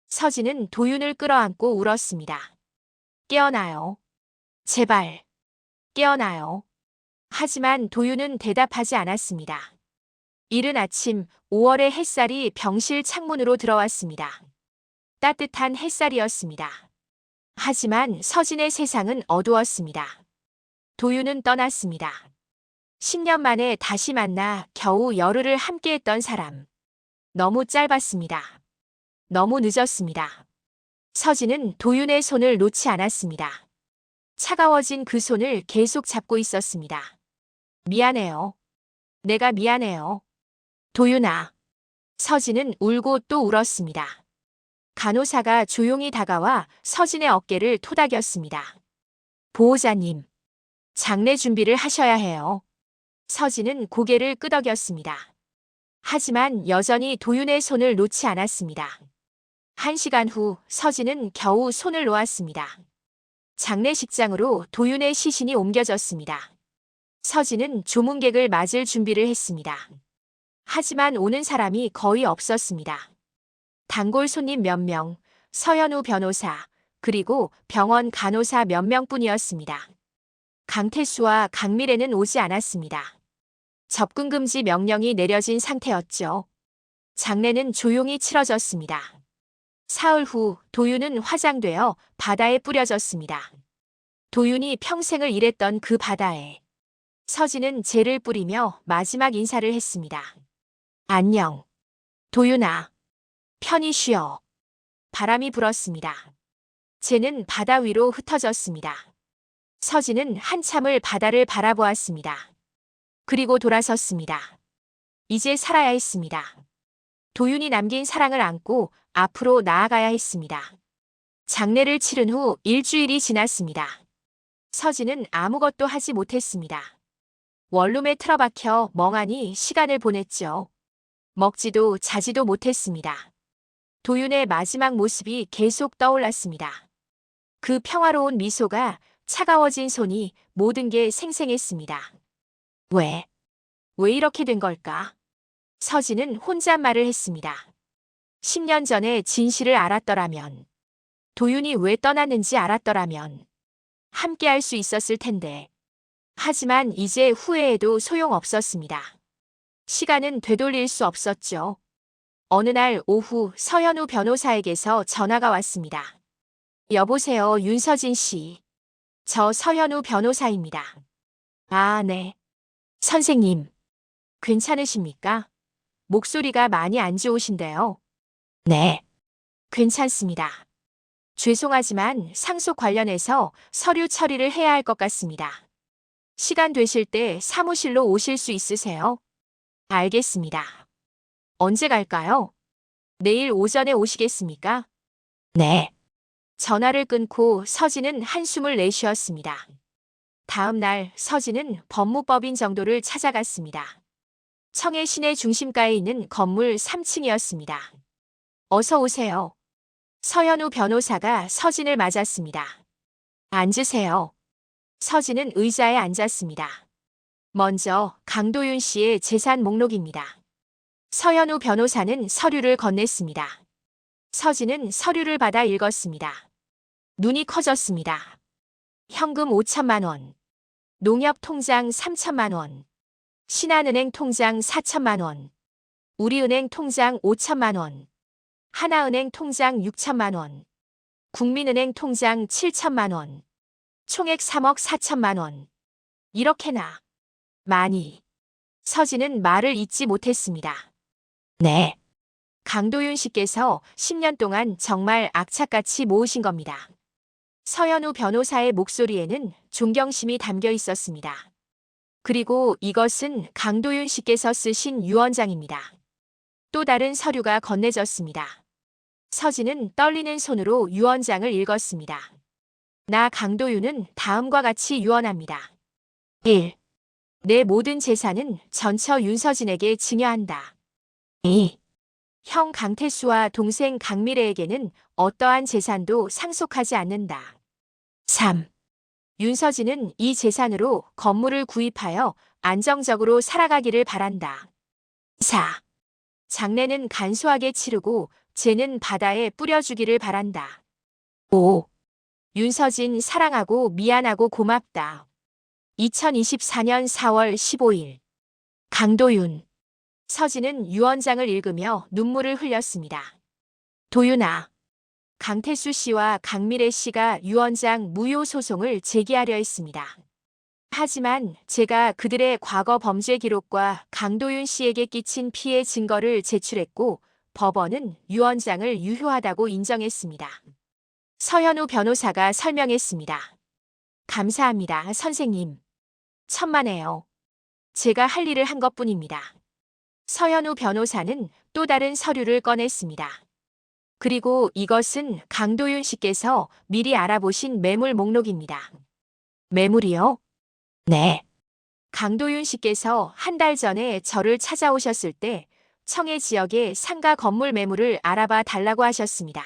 S1: 서진은 도윤을 끌어안고 울었습니다. 깨어나요. 제발. 깨어나요. 하지만 도윤은 대답하지 않았습니다. 이른 아침 5월의 햇살이 병실 창문으로 들어왔습니다. 따뜻한 햇살이었습니다. 하지만 서진의 세상은 어두웠습니다. 도윤은 떠났습니다. 10년 만에 다시 만나 겨우 열흘을 함께했던 사람. 너무 짧았습니다. 너무 늦었습니다. 서진은 도윤의 손을 놓지 않았습니다. 차가워진 그 손을 계속 잡고 있었습니다. 미안해요. 내가 미안해요. 도윤아. 서진은 울고 또 울었습니다. 간호사가 조용히 다가와 서진의 어깨를 토닥였습니다. 보호자님, 장례 준비를 하셔야 해요. 서진은 고개를 끄덕였습니다. 하지만 여전히 도윤의 손을 놓지 않았습니다. 1시간 후 서진은 겨우 손을 놓았습니다. 장례식장으로 도윤의 시신이 옮겨졌습니다. 서진은 조문객을 맞을 준비를 했습니다. 하지만 오는 사람이 거의 없었습니다. 단골 손님 몇 명, 서현우 변호사, 그리고 병원 간호사 몇 명뿐이었습니다. 강태수와 강미래는 오지 않았습니다. 접근 금지 명령이 내려진 상태였죠. 장례는 조용히 치러졌습니다. 사흘 후 도윤은 화장되어 바다에 뿌려졌습니다. 도윤이 평생을 일했던 그 바다에. 서진은 재를 뿌리며 마지막 인사를 했습니다. 안녕. 도윤아. 편히 쉬어. 바람이 불었습니다. 재는 바다 위로 흩어졌습니다. 서진은 한참을 바다를 바라보았습니다. 그리고 돌아섰습니다. 이제 살아야 했습니다. 도윤이 남긴 사랑을 안고 앞으로 나아가야 했습니다. 장례를 치른 후 일주일이 지났습니다. 서진은 아무것도 하지 못했습니다. 원룸에 틀어박혀 멍하니 시간을 보냈죠. 먹지도 자지도 못했습니다. 도윤의 마지막 모습이 계속 떠올랐습니다. 그 평화로운 미소가, 차가워진 손이, 모든 게 생생했습니다. 왜 이렇게 된 걸까? 서진은 혼잣말을 했습니다. 10년 전에 진실을 알았더라면, 도윤이 왜 떠났는지 알았더라면, 함께할 수 있었을 텐데. 하지만 이제 후회해도 소용없었습니다. 시간은 되돌릴 수 없었죠. 어느 날 오후 서현우 변호사에게서 전화가 왔습니다. 여보세요, 윤서진 씨. 저 서현우 변호사입니다. 아, 네. 선생님, 괜찮으십니까? 목소리가 많이 안 좋으신데요. 네. 괜찮습니다. 죄송하지만 상속 관련해서 서류 처리를 해야 할 것 같습니다. 시간 되실 때 사무실로 오실 수 있으세요? 알겠습니다. 언제 갈까요? 내일 오전에 오시겠습니까? 네. 전화를 끊고 서진은 한숨을 내쉬었습니다. 다음 날 서진은 법무법인 정도를 찾아갔습니다. 청해 시내 중심가에 있는 건물 3층이었습니다. 어서 오세요. 서현우 변호사가 서진을 맞았습니다. 앉으세요. 서진은 의자에 앉았습니다. 먼저 강도윤 씨의 재산 목록입니다. 서현우 변호사는 서류를 건넸습니다. 서진은 서류를 받아 읽었습니다. 눈이 커졌습니다. 현금 5천만 원, 농협통장 3천만 원, 신한은행 통장 4천만 원, 우리은행 통장 5천만 원, 하나은행 통장 6천만 원, 국민은행 통장 7천만 원, 총액 3억 4천만 원. 이렇게나 많이. 서진은 말을 잇지 못했습니다. 네. 강도윤 씨께서 10년 동안 정말 악착같이 모으신 겁니다. 서현우 변호사의 목소리에는 존경심이 담겨 있었습니다. 그리고 이것은 강도윤 씨께서 쓰신 유언장입니다. 또 다른 서류가 건네졌습니다. 서진은 떨리는 손으로 유언장을 읽었습니다. 나 강도윤은 다음과 같이 유언합니다. 1. 내 모든 재산은 전처 윤서진에게 증여한다. 2. 형 강태수와 동생 강미래에게는 어떠한 재산도 상속하지 않는다. 3. 윤서진은 이 재산으로 건물을 구입하여 안정적으로 살아가기를 바란다. 4. 장례는 간소하게 치르고 재는 바다에 뿌려주기를 바란다. 5. 윤서진 사랑하고 미안하고 고맙다. 2024년 4월 15일. 강도윤. 서진은 유언장을 읽으며 눈물을 흘렸습니다. 도윤아. 강태수 씨와 강미래 씨가 유언장 무효 소송을 제기하려 했습니다. 하지만 제가 그들의 과거 범죄 기록과 강도윤 씨에게 끼친 피해 증거를 제출했고 법원은 유언장을 유효하다고 인정했습니다. 서현우 변호사가 설명했습니다. 감사합니다, 선생님. 천만에요. 제가 할 일을 한 것뿐입니다. 서현우 변호사는 또 다른 서류를 꺼냈습니다. 그리고 이것은 강도윤 씨께서 미리 알아보신 매물 목록입니다. 매물이요? 네. 강도윤 씨께서 한 달 전에 저를 찾아오셨을 때 청해 지역의 상가 건물 매물을 알아봐 달라고 하셨습니다.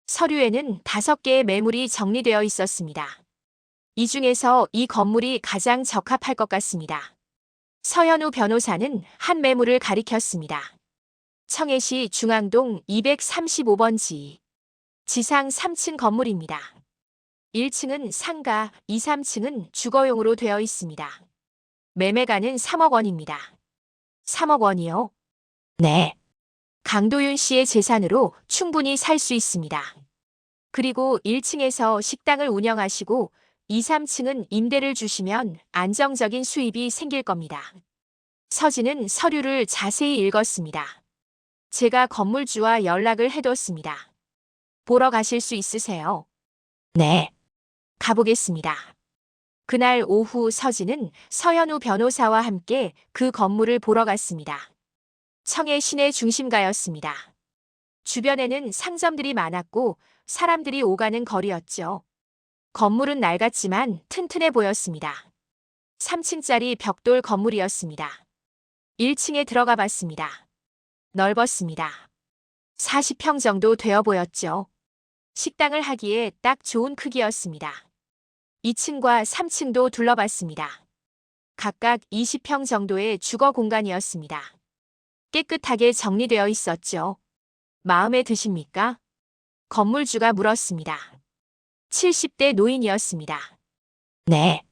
S1: 서류에는 5개의 매물이 정리되어 있었습니다. 이 중에서 이 건물이 가장 적합할 것 같습니다. 서현우 변호사는 한 매물을 가리켰습니다. 청해시 중앙동 235번지. 지상 3층 건물입니다. 1층은 상가, 2, 3층은 주거용으로 되어 있습니다. 매매가는 3억 원입니다. 3억 원이요? 네. 강도윤 씨의 재산으로 충분히 살 수 있습니다. 그리고 1층에서 식당을 운영하시고 2, 3층은 임대를 주시면 안정적인 수입이 생길 겁니다. 서진은 서류를 자세히 읽었습니다. 제가 건물주와 연락을 해뒀습니다. 보러 가실 수 있으세요? 네. 가보겠습니다. 그날 오후 서진은 서현우 변호사와 함께 그 건물을 보러 갔습니다. 청해 시내 중심가였습니다. 주변에는 상점들이 많았고 사람들이 오가는 거리였죠. 건물은 낡았지만 튼튼해 보였습니다. 3층짜리 벽돌 건물이었습니다. 1층에 들어가 봤습니다. 넓었습니다. 40평 정도 되어 보였죠. 식당을 하기에 딱 좋은 크기였습니다. 2층과 3층도 둘러봤습니다. 각각 20평 정도의 주거 공간이었습니다. 깨끗하게 정리되어 있었죠. 마음에 드십니까? 건물주가 물었습니다. 70대 노인이었습니다. 네.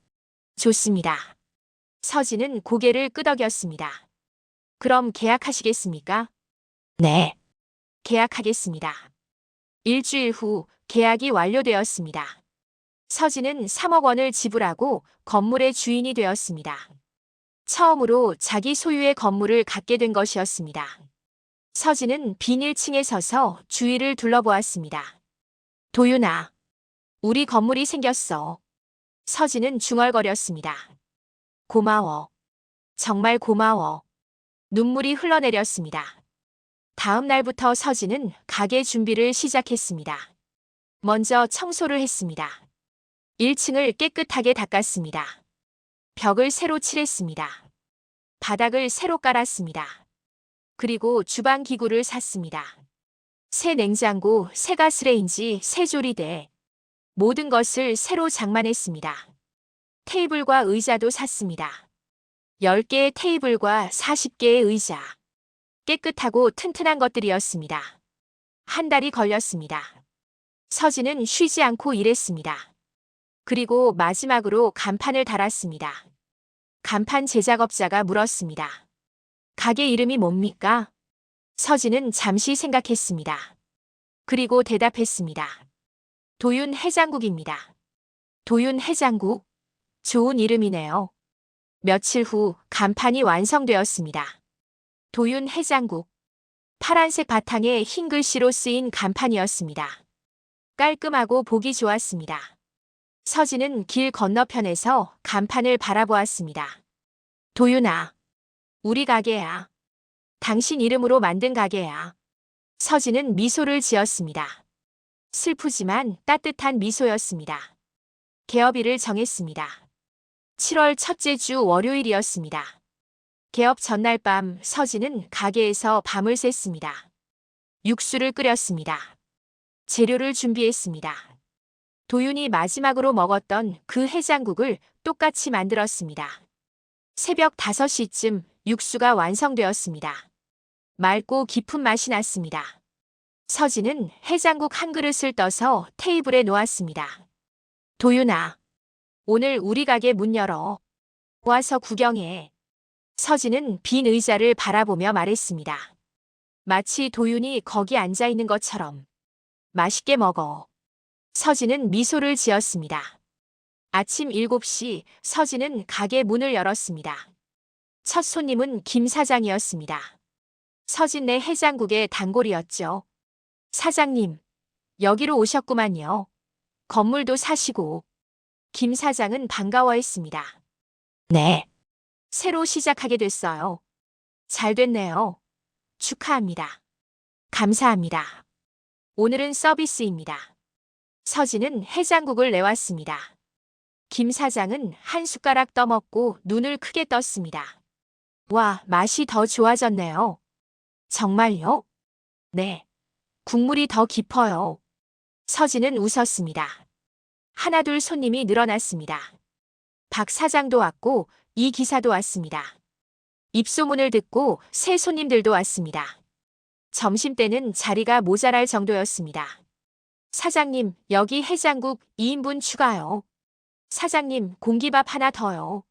S1: 좋습니다. 서진은 고개를 끄덕였습니다. 그럼 계약하시겠습니까? 네. 계약하겠습니다. 일주일 후 계약이 완료되었습니다. 서진은 3억 원을 지불하고 건물의 주인이 되었습니다. 처음으로 자기 소유의 건물을 갖게 된 것이었습니다. 서진은 빈 1층에 서서 주위를 둘러보았습니다. 도윤아, 우리 건물이 생겼어. 서진은 중얼거렸습니다. 고마워. 정말 고마워. 눈물이 흘러내렸습니다. 다음 날부터 서진은 가게 준비를 시작했습니다. 먼저 청소를 했습니다. 1층을 깨끗하게 닦았습니다. 벽을 새로 칠했습니다. 바닥을 새로 깔았습니다. 그리고 주방 기구를 샀습니다. 새 냉장고, 새 가스레인지, 새 조리대. 모든 것을 새로 장만했습니다. 테이블과 의자도 샀습니다. 10개의 테이블과 40개의 의자. 깨끗하고 튼튼한 것들이었습니다. 한 달이 걸렸습니다. 서진은 쉬지 않고 일했습니다. 그리고 마지막으로 간판을 달았습니다. 간판 제작업자가 물었습니다. 가게 이름이 뭡니까? 서진은 잠시 생각했습니다. 그리고 대답했습니다. 도윤 해장국입니다. 도윤 해장국? 좋은 이름이네요. 며칠 후 간판이 완성되었습니다. 도윤 해장국. 파란색 바탕에 흰 글씨로 쓰인 간판이었습니다. 깔끔하고 보기 좋았습니다. 서진은 길 건너편에서 간판을 바라보았습니다. 도윤아, 우리 가게야. 당신 이름으로 만든 가게야. 서진은 미소를 지었습니다. 슬프지만 따뜻한 미소였습니다. 개업일을 정했습니다. 7월 첫째 주 월요일이었습니다. 개업 전날 밤 서진은 가게에서 밤을 샜습니다. 육수를 끓였습니다. 재료를 준비했습니다. 도윤이 마지막으로 먹었던 그 해장국을 똑같이 만들었습니다. 새벽 5시쯤 육수가 완성되었습니다. 맑고 깊은 맛이 났습니다. 서진은 해장국 한 그릇을 떠서 테이블에 놓았습니다. 도윤아, 오늘 우리 가게 문 열어. 와서 구경해. 서진은 빈 의자를 바라보며 말했습니다. 마치 도윤이 거기 앉아 있는 것처럼. 맛있게 먹어. 서진은 미소를 지었습니다. 아침 7시 서진은 가게 문을 열었습니다. 첫 손님은 김 사장이었습니다. 서진네 해장국의 단골이었죠. 사장님, 여기로 오셨구만요. 건물도 사시고. 김 사장은 반가워했습니다. 네. 새로 시작하게 됐어요. 잘 됐네요. 축하합니다. 감사합니다. 오늘은 서비스입니다. 서진은 해장국을 내왔습니다. 김 사장은 한 숟가락 떠먹고 눈을 크게 떴습니다. 와, 맛이 더 좋아졌네요. 정말요? 네. 국물이 더 깊어요. 서진은 웃었습니다. 하나둘 손님이 늘어났습니다. 박 사장도 왔고 이 기사도 왔습니다. 입소문을 듣고 새 손님들도 왔습니다. 점심때는 자리가 모자랄 정도였습니다. 사장님, 여기 해장국 2인분 추가요. 사장님, 공기밥 하나 더요.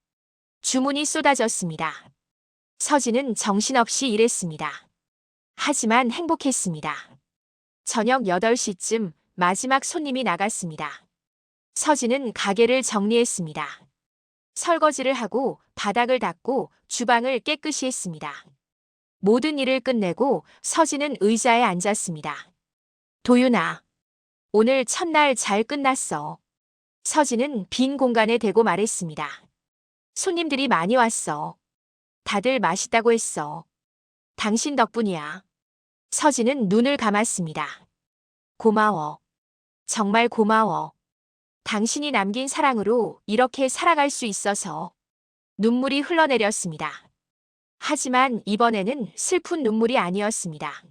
S1: 주문이 쏟아졌습니다. 서진은 정신없이 일했습니다. 하지만 행복했습니다. 저녁 8시쯤 마지막 손님이 나갔습니다. 서진은 가게를 정리했습니다. 설거지를 하고 바닥을 닦고 주방을 깨끗이 했습니다. 모든 일을 끝내고 서진은 의자에 앉았습니다. 도윤아, 오늘 첫날 잘 끝났어. 서진은 빈 공간에 대고 말했습니다. 손님들이 많이 왔어. 다들 맛있다고 했어. 당신 덕분이야. 서진은 눈을 감았습니다. 고마워. 정말 고마워. 당신이 남긴 사랑으로 이렇게 살아갈 수 있어서. 눈물이 흘러내렸습니다. 하지만 이번에는 슬픈 눈물이 아니었습니다.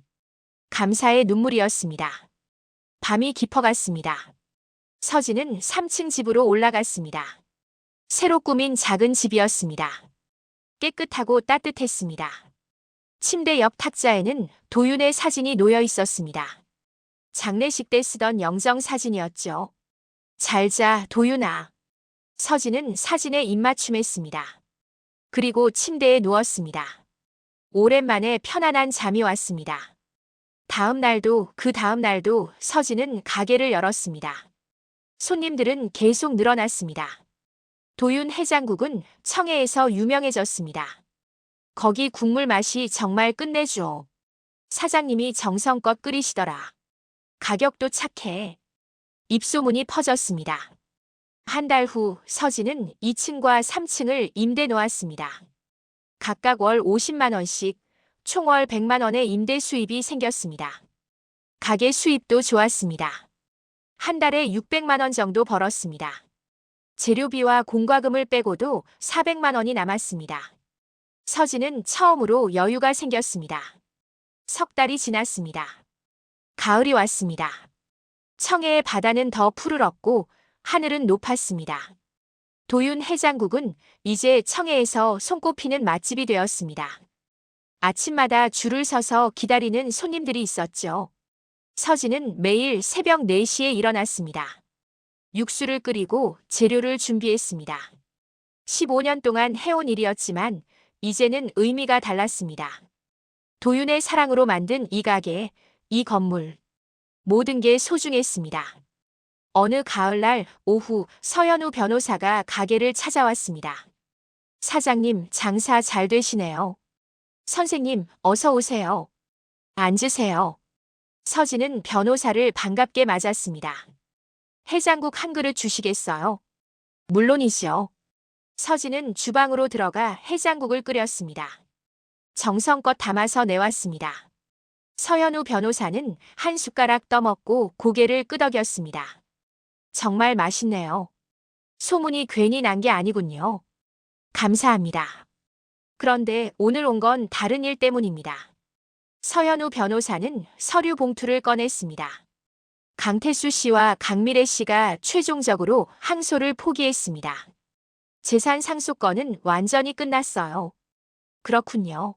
S1: 감사의 눈물이었습니다. 밤이 깊어갔습니다. 서진은 3층 집으로 올라갔습니다. 새로 꾸민 작은 집이었습니다. 깨끗하고 따뜻했습니다. 침대 옆 탁자에는 도윤의 사진이 놓여 있었습니다. 장례식 때 쓰던 영정 사진이었죠. 잘 자, 도윤아. 서진은 사진에 입맞춤했습니다. 그리고 침대에 누웠습니다. 오랜만에 편안한 잠이 왔습니다. 다음 날도 그 다음 날도 서진은 가게를 열었습니다. 손님들은 계속 늘어났습니다. 도윤 해장국은 청해에서 유명해졌습니다. 거기 국물 맛이 정말 끝내줘. 사장님이 정성껏 끓이시더라. 가격도 착해. 입소문이 퍼졌습니다. 한 달 후 서진은 2층과 3층을 임대 놓았습니다. 각각 월 50만 원씩 총 월 100만 원의 임대 수입이 생겼습니다. 가게 수입도 좋았습니다. 한 달에 600만 원 정도 벌었습니다. 재료비와 공과금을 빼고도 400만 원이 남았습니다. 서진은 처음으로 여유가 생겼습니다. 석 달이 지났습니다. 가을이 왔습니다. 청해의 바다는 더 푸르렀고 하늘은 높았습니다. 도윤 해장국은 이제 청해에서 손꼽히는 맛집이 되었습니다. 아침마다 줄을 서서 기다리는 손님들이 있었죠. 서진은 매일 새벽 4시에 일어났습니다. 육수를 끓이고 재료를 준비했습니다. 15년 동안 해온 일이었지만 이제는 의미가 달랐습니다. 도윤의 사랑으로 만든 이 가게, 이 건물, 모든 게 소중했습니다. 어느 가을날 오후 서현우 변호사가 가게를 찾아왔습니다. 사장님, 장사 잘 되시네요. 선생님, 어서 오세요. 앉으세요. 서진은 변호사를 반갑게 맞았습니다. 해장국 한 그릇 주시겠어요? 물론이죠. 서진은 주방으로 들어가 해장국을 끓였습니다. 정성껏 담아서 내왔습니다. 서현우 변호사는 한 숟가락 떠먹고 고개를 끄덕였습니다. 정말 맛있네요. 소문이 괜히 난 게 아니군요. 감사합니다. 그런데 오늘 온 건 다른 일 때문입니다. 서현우 변호사는 서류 봉투를 꺼냈습니다. 강태수 씨와 강미래 씨가 최종적으로 항소를 포기했습니다. 재산 상속권은 완전히 끝났어요. 그렇군요.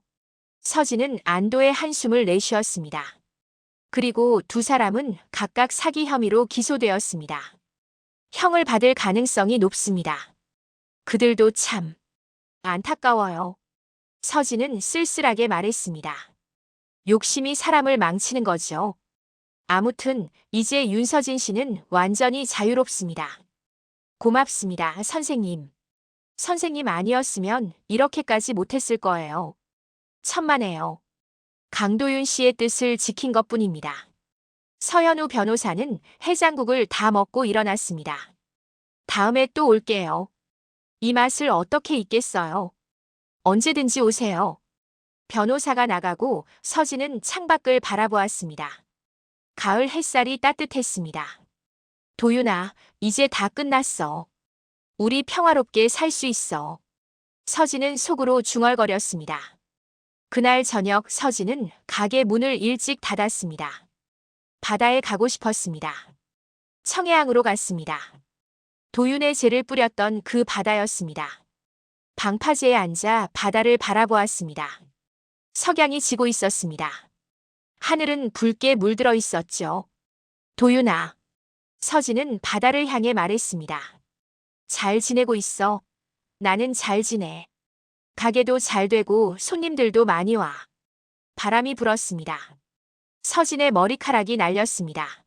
S1: 서진은 안도의 한숨을 내쉬었습니다. 그리고 두 사람은 각각 사기 혐의로 기소되었습니다. 형을 받을 가능성이 높습니다. 그들도 참 안타까워요. 서진은 쓸쓸하게 말했습니다. 욕심이 사람을 망치는 거죠. 아무튼 이제 윤서진 씨는 완전히 자유롭습니다. 고맙습니다, 선생님. 선생님 아니었으면 이렇게까지 못했을 거예요. 천만에요. 강도윤 씨의 뜻을 지킨 것뿐입니다. 서현우 변호사는 해장국을 다 먹고 일어났습니다. 다음에 또 올게요. 이 맛을 어떻게 잊겠어요. 언제든지 오세요. 변호사가 나가고 서진은 창밖을 바라보았습니다. 가을 햇살이 따뜻했습니다. 도윤아, 이제 다 끝났어. 우리 평화롭게 살 수 있어. 서진은 속으로 중얼거렸습니다. 그날 저녁 서진은 가게 문을 일찍 닫았습니다. 바다에 가고 싶었습니다. 청해항으로 갔습니다. 도윤의 재를 뿌렸던 그 바다였습니다. 방파제에 앉아 바다를 바라보았습니다. 석양이 지고 있었습니다. 하늘은 붉게 물들어 있었죠. 도윤아. 서진은 바다를 향해 말했습니다. 잘 지내고 있어. 나는 잘 지내. 가게도 잘 되고 손님들도 많이 와. 바람이 불었습니다. 서진의 머리카락이 날렸습니다.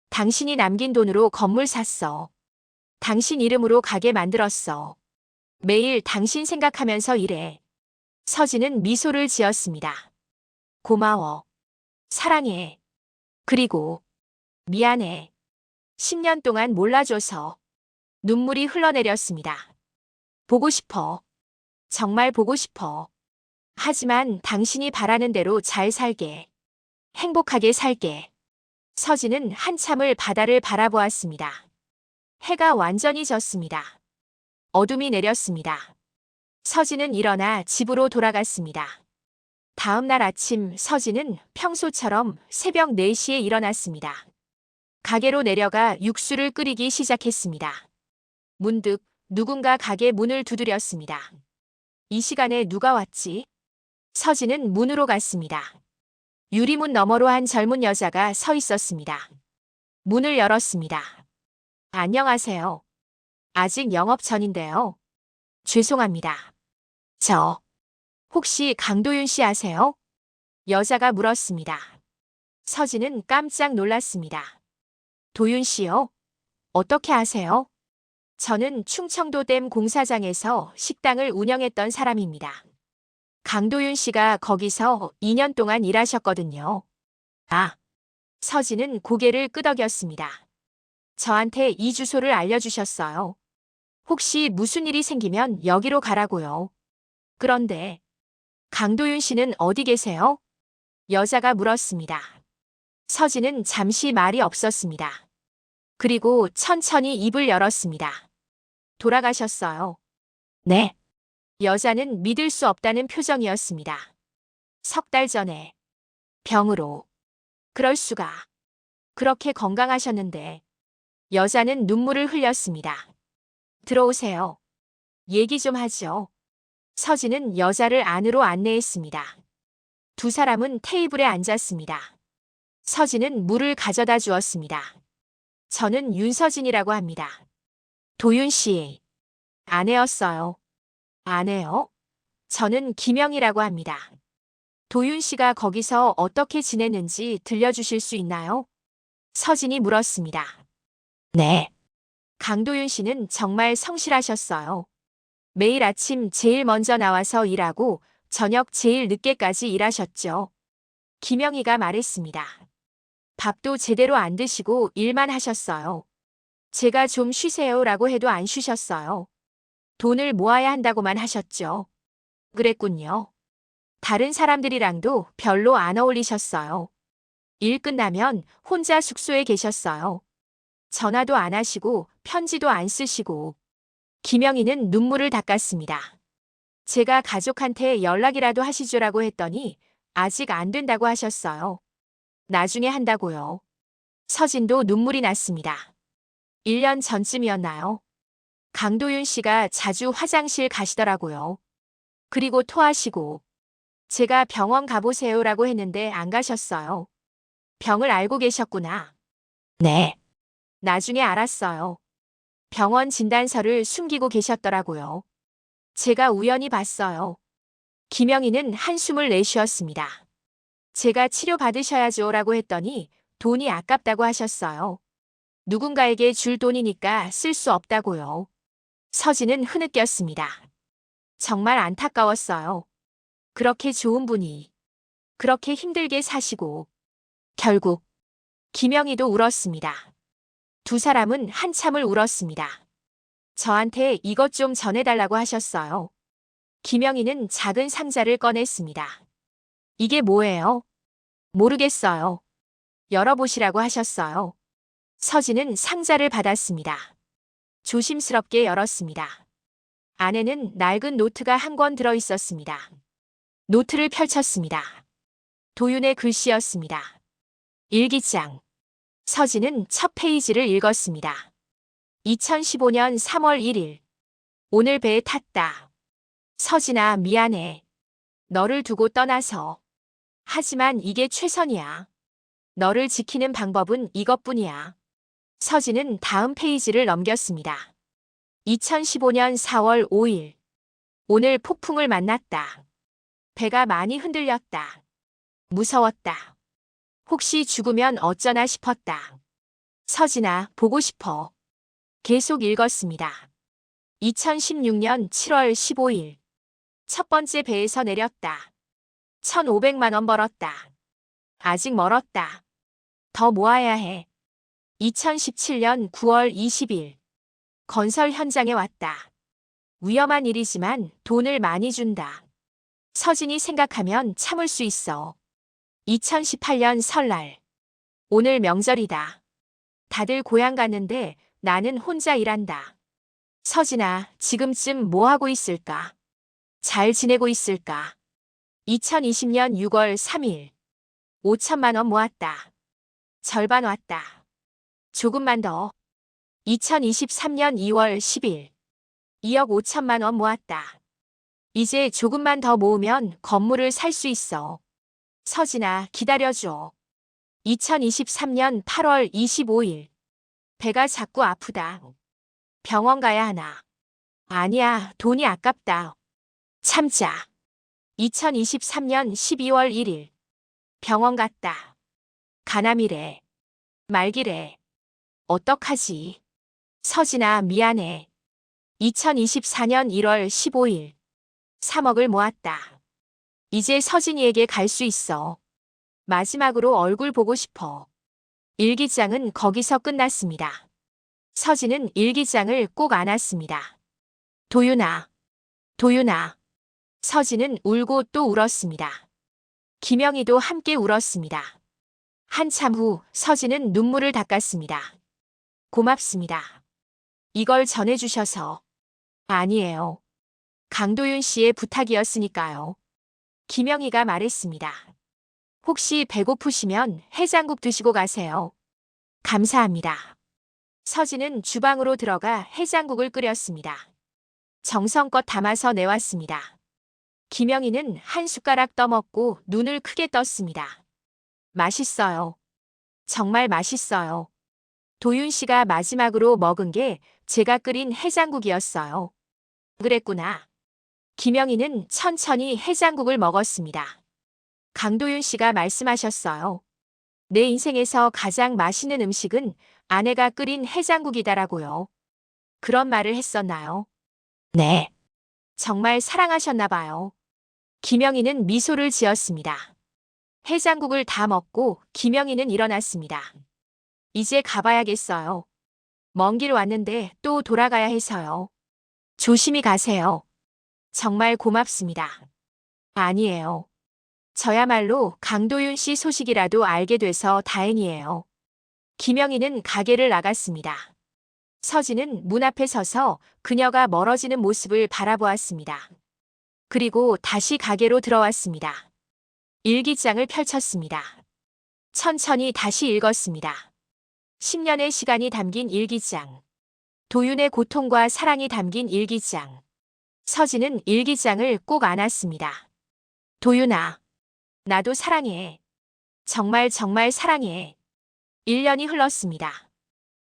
S1: 당신이 남긴 돈으로 건물 샀어. 당신 이름으로 가게 만들었어. 매일 당신 생각하면서 일해. 서진은 미소를 지었습니다. 고마워. 사랑해. 그리고 미안해. 10년 동안 몰라줘서 눈물이 흘러내렸습니다. 보고 싶어. 정말 보고 싶어. 하지만 당신이 바라는 대로 잘 살게. 행복하게 살게. 서진은 한참을 바다를 바라보았습니다. 해가 완전히 졌습니다. 어둠이 내렸습니다. 서진은 일어나 집으로 돌아갔습니다. 다음 날 아침 서진은 평소처럼 새벽 4시에 일어났습니다. 가게로 내려가 육수를 끓이기 시작했습니다. 문득 누군가 가게 문을 두드렸습니다. 이 시간에 누가 왔지? 서진은 문으로 갔습니다. 유리문 너머로 한 젊은 여자가 서 있었습니다. 문을 열었습니다. 안녕하세요. 아직 영업 전인데요. 죄송합니다. 저, 혹시 강도윤 씨 아세요? 여자가 물었습니다. 서진은 깜짝 놀랐습니다. 도윤 씨요? 어떻게 아세요? 저는 충청도 댐 공사장에서 식당을 운영했던 사람입니다. 강도윤 씨가 거기서 2년 동안 일하셨거든요. 아, 서진은 고개를 끄덕였습니다. 저한테 이 주소를 알려주셨어요. 혹시 무슨 일이 생기면 여기로 가라고요. 그런데 강도윤 씨는 어디 계세요? 여자가 물었습니다. 서진은 잠시 말이 없었습니다. 그리고 천천히 입을 열었습니다. 돌아가셨어요. 네. 여자는 믿을 수 없다는 표정이었습니다. 3달 전에 병으로. 그럴 수가. 그렇게 건강하셨는데. 여자는 눈물을 흘렸습니다. 들어오세요. 얘기 좀 하죠. 서진은 여자를 안으로 안내했습니다. 두 사람은 테이블에 앉았습니다. 서진은 물을 가져다 주었습니다. 저는 윤서진이라고 합니다. 도윤 씨. 아내였어요. 아내요? 저는 김영이라고 합니다. 도윤 씨가 거기서 어떻게 지내는지 들려주실 수 있나요? 서진이 물었습니다. 네. 강도윤 씨는 정말 성실하셨어요. 매일 아침 제일 먼저 나와서 일하고 저녁 제일 늦게까지 일하셨죠. 김영희가 말했습니다. 밥도 제대로 안 드시고 일만 하셨어요. 제가 좀 쉬세요라고 해도 안 쉬셨어요. 돈을 모아야 한다고만 하셨죠. 그랬군요. 다른 사람들이랑도 별로 안 어울리셨어요. 일 끝나면 혼자 숙소에 계셨어요. 전화도 안 하시고 편지도 안 쓰시고. 김영희는 눈물을 닦았습니다. 제가 가족한테 연락이라도 하시죠라고 했더니 아직 안 된다고 하셨어요. 나중에 한다고요. 서진도 눈물이 났습니다. 1년 전쯤이었나요? 강도윤 씨가 자주 화장실 가시더라고요. 그리고 토하시고. 제가 병원 가보세요라고 했는데 안 가셨어요. 병을 알고 계셨구나. 네. 나중에 알았어요. 병원 진단서를 숨기고 계셨더라고요. 제가 우연히 봤어요. 김영희는 한숨을 내쉬었습니다. 제가 치료받으셔야죠라고 했더니 돈이 아깝다고 하셨어요. 누군가에게 줄 돈이니까 쓸 수 없다고요. 서진은 흐느꼈습니다. 정말 안타까웠어요. 그렇게 좋은 분이 그렇게 힘들게 사시고 결국 김영희도 울었습니다. 두 사람은 한참을 울었습니다. 저한테 이것 좀 전해달라고 하셨어요. 김영희는 작은 상자를 꺼냈습니다. 이게 뭐예요? 모르겠어요. 열어보시라고 하셨어요. 서진은 상자를 받았습니다. 조심스럽게 열었습니다. 안에는 낡은 노트가 한 권 들어 있었습니다. 노트를 펼쳤습니다. 도윤의 글씨였습니다. 일기장. 서진은 첫 페이지를 읽었습니다. 2015년 3월 1일. 오늘 배에 탔다. 서진아, 미안해. 너를 두고 떠나서. 하지만 이게 최선이야. 너를 지키는 방법은 이것뿐이야. 서진은 다음 페이지를 넘겼습니다. 2015년 4월 5일. 오늘 폭풍을 만났다. 배가 많이 흔들렸다. 무서웠다. 혹시 죽으면 어쩌나 싶었다. 서진아, 보고 싶어. 계속 읽었습니다. 2016년 7월 15일. 첫 번째 배에서 내렸다. 1,500만 원 벌었다. 아직 멀었다. 더 모아야 해. 2017년 9월 20일. 건설 현장에 왔다. 위험한 일이지만 돈을 많이 준다. 서진이 생각하면 참을 수 있어. 2018년 설날. 오늘 명절이다. 다들 고향 갔는데 나는 혼자 일한다. 서진아, 지금쯤 뭐 하고 있을까? 잘 지내고 있을까? 2020년 6월 3일. 5천만 원 모았다. 절반 왔다. 조금만 더. 2023년 2월 10일. 2억 5천만 원 모았다. 이제 조금만 더 모으면 건물을 살 수 있어. 서진아, 기다려줘. 2023년 8월 25일. 배가 자꾸 아프다. 병원 가야 하나? 아니야, 돈이 아깝다. 참자. 2023년 12월 1일. 병원 갔다. 간암이래. 말기래. 어떡하지? 서진아, 미안해. 2024년 1월 15일. 3억을 모았다. 이제 서진이에게 갈 수 있어. 마지막으로 얼굴 보고 싶어. 일기장은 거기서 끝났습니다. 서진은 일기장을 꼭 안았습니다. 도윤아, 도윤아. 서진은 울고 또 울었습니다. 김영희도 함께 울었습니다. 한참 후 서진은 눈물을 닦았습니다. 고맙습니다. 이걸 전해주셔서. 아니에요. 강도윤 씨의 부탁이었으니까요. 김영희가 말했습니다. 혹시 배고프시면 해장국 드시고 가세요. 감사합니다. 서진은 주방으로 들어가 해장국을 끓였습니다. 정성껏 담아서 내왔습니다. 김영희는 한 숟가락 떠먹고 눈을 크게 떴습니다. 맛있어요. 정말 맛있어요. 도윤 씨가 마지막으로 먹은 게 제가 끓인 해장국이었어요. 그랬구나. 김영희는 천천히 해장국을 먹었습니다. 강도윤 씨가 말씀하셨어요. 내 인생에서 가장 맛있는 음식은 아내가 끓인 해장국이다라고요. 그런 말을 했었나요? 네. 정말 사랑하셨나 봐요. 김영희는 미소를 지었습니다. 해장국을 다 먹고 김영희는 일어났습니다. 이제 가봐야겠어요. 먼 길 왔는데 또 돌아가야 해서요. 조심히 가세요. 정말 고맙습니다. 아니에요. 저야말로 강도윤 씨 소식이라도 알게 돼서 다행이에요. 김영희는 가게를 나갔습니다. 서진은 문 앞에 서서 그녀가 멀어지는 모습을 바라보았습니다. 그리고 다시 가게로 들어왔습니다. 일기장을 펼쳤습니다. 천천히 다시 읽었습니다. 10년의 시간이 담긴 일기장. 도윤의 고통과 사랑이 담긴 일기장. 서진은 일기장을 꼭 안았습니다. 도윤아, 나도 사랑해. 정말 정말 사랑해. 1년이 흘렀습니다.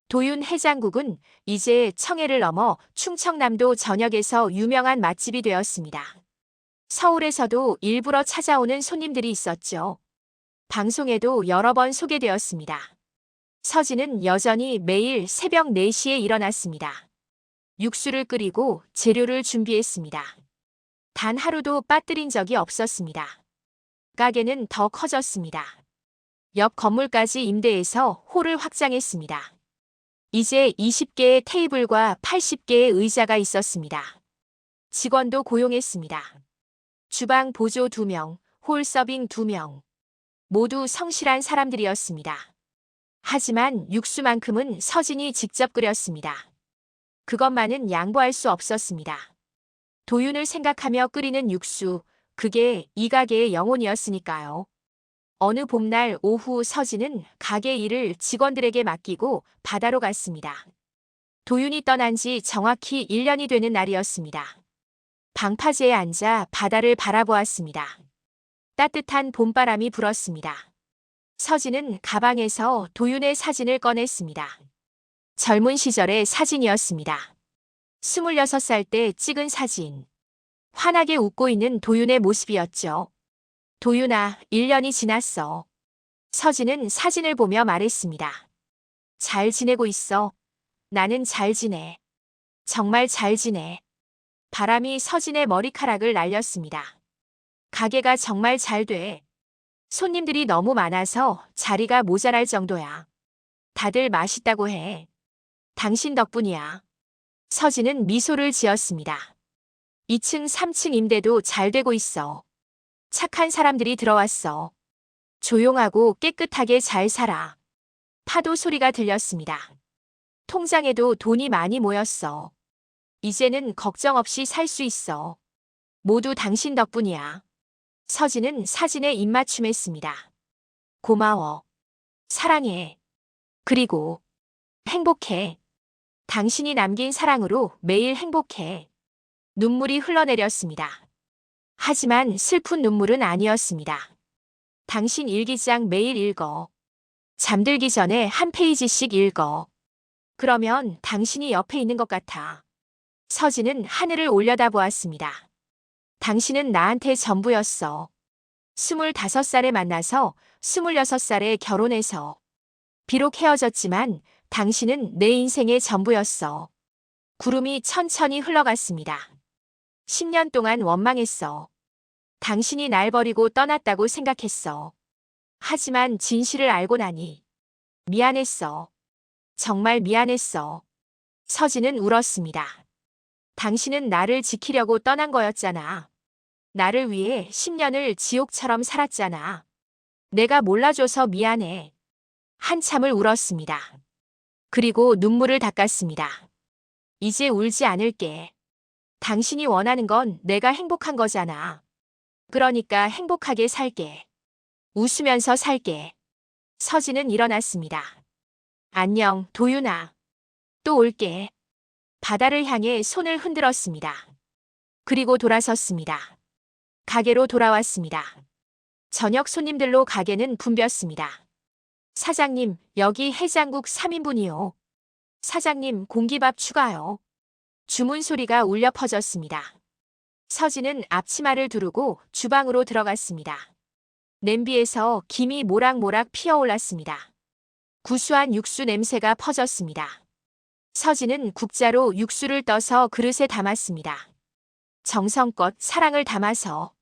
S1: 도윤 해장국은 이제 청해를 넘어 충청남도 전역에서 유명한 맛집이 되었습니다. 서울에서도 일부러 찾아오는 손님들이 있었죠. 방송에도 여러 번 소개되었습니다. 서진은 여전히 매일 새벽 4시에 일어났습니다. 육수를 끓이고 재료를 준비했습니다. 단 하루도 빠뜨린 적이 없었습니다. 가게는 더 커졌습니다. 옆 건물까지 임대해서 홀을 확장했습니다. 이제 20개의 테이블과 80개의 의자가 있었습니다. 직원도 고용했습니다. 주방 보조 2명, 홀 서빙 2명. 모두 성실한 사람들이었습니다. 하지만 육수만큼은 서진이 직접 끓였습니다. 그것만은 양보할 수 없었습니다. 도윤을 생각하며 끓이는 육수, 그게 이 가게의 영혼이었으니까요. 어느 봄날 오후 서진은 가게 일을 직원들에게 맡기고 바다로 갔습니다. 도윤이 떠난 지 정확히 1년이 되는 날이었습니다. 방파제에 앉아 바다를 바라보았습니다. 따뜻한 봄바람이 불었습니다. 서진은 가방에서 도윤의 사진을 꺼냈습니다. 젊은 시절의 사진이었습니다. 26살 때 찍은 사진. 환하게 웃고 있는 도윤의 모습이었죠. 도윤아, 1년이 지났어. 서진은 사진을 보며 말했습니다. 잘 지내고 있어. 나는 잘 지내. 정말 잘 지내. 바람이 서진의 머리카락을 날렸습니다. 가게가 정말 잘 돼. 손님들이 너무 많아서 자리가 모자랄 정도야. 다들 맛있다고 해. 당신 덕분이야. 서진은 미소를 지었습니다. 2층, 3층 임대도 잘 되고 있어. 착한 사람들이 들어왔어. 조용하고 깨끗하게 잘 살아. 파도 소리가 들렸습니다. 통장에도 돈이 많이 모였어. 이제는 걱정 없이 살 수 있어. 모두 당신 덕분이야. 서진은 사진에 입맞춤했습니다. 고마워. 사랑해. 그리고 행복해. 당신이 남긴 사랑으로 매일 행복해. 눈물이 흘러내렸습니다. 하지만 슬픈 눈물은 아니었습니다. 당신 일기장 매일 읽어. 잠들기 전에 한 페이지씩 읽어. 그러면 당신이 옆에 있는 것 같아. 서진은 하늘을 올려다보았습니다. 당신은 나한테 전부였어. 25살에 만나서 26살에 결혼해서. 비록 헤어졌지만 당신은 내 인생의 전부였어. 구름이 천천히 흘러갔습니다. 10년 동안 원망했어. 당신이 날 버리고 떠났다고 생각했어. 하지만 진실을 알고 나니 미안했어. 정말 미안했어. 서진은 울었습니다. 당신은 나를 지키려고 떠난 거였잖아. 나를 위해 10년을 지옥처럼 살았잖아. 내가 몰라줘서 미안해. 한참을 울었습니다. 그리고 눈물을 닦았습니다. 이제 울지 않을게. 당신이 원하는 건 내가 행복한 거잖아. 그러니까 행복하게 살게. 웃으면서 살게. 서진은 일어났습니다. 안녕, 도윤아. 또 올게. 바다를 향해 손을 흔들었습니다. 그리고 돌아섰습니다. 가게로 돌아왔습니다. 저녁 손님들로 가게는 붐볐습니다. 사장님, 여기 해장국 3인분이요. 사장님, 공기밥 추가요. 주문 소리가 울려 퍼졌습니다. 서진은 앞치마를 두르고 주방으로 들어갔습니다. 냄비에서 김이 모락모락 피어올랐습니다. 구수한 육수 냄새가 퍼졌습니다. 서진은 국자로 육수를 떠서 그릇에 담았습니다. 정성껏 사랑을 담아서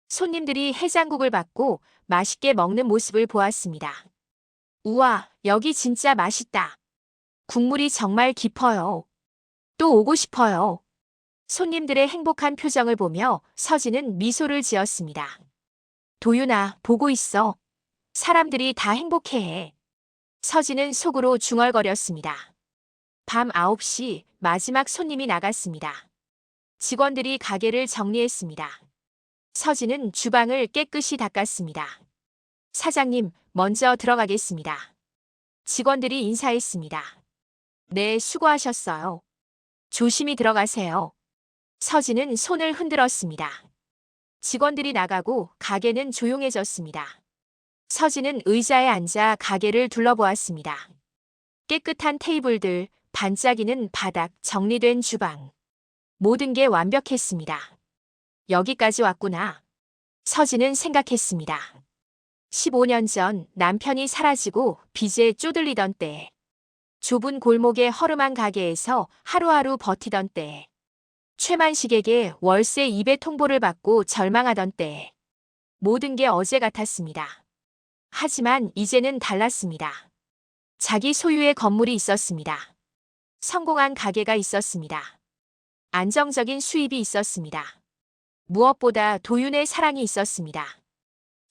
S1: 손님들이 해장국을 받고 맛있게 먹는 모습을 보았습니다. 우와, 여기 진짜 맛있다. 국물이 정말 깊어요. 또 오고 싶어요. 손님들의 행복한 표정을 보며 서진은 미소를 지었습니다. 도윤아, 보고 있어. 사람들이 다 행복해해. 서진은 속으로 중얼거렸습니다. 밤 9시 마지막 손님이 나갔습니다. 직원들이 가게를 정리했습니다. 서진은 주방을 깨끗이 닦았습니다. 사장님, 먼저 들어가겠습니다. 직원들이 인사했습니다. 네, 수고하셨어요. 조심히 들어가세요. 서진은 손을 흔들었습니다. 직원들이 나가고 가게는 조용해졌습니다. 서진은 의자에 앉아 가게를 둘러보았습니다. 깨끗한 테이블들, 반짝이는 바닥, 정리된 주방. 모든 게 완벽했습니다. 여기까지 왔구나. 서진은 생각했습니다. 15년 전 남편이 사라지고 빚에 쪼들리던 때. 좁은 골목의 허름한 가게에서 하루하루 버티던 때. 최만식에게 월세 2배 통보를 받고 절망하던 때. 모든 게 어제 같았습니다. 하지만 이제는 달랐습니다. 자기 소유의 건물이 있었습니다. 성공한 가게가 있었습니다. 안정적인 수입이 있었습니다. 무엇보다 도윤의 사랑이 있었습니다.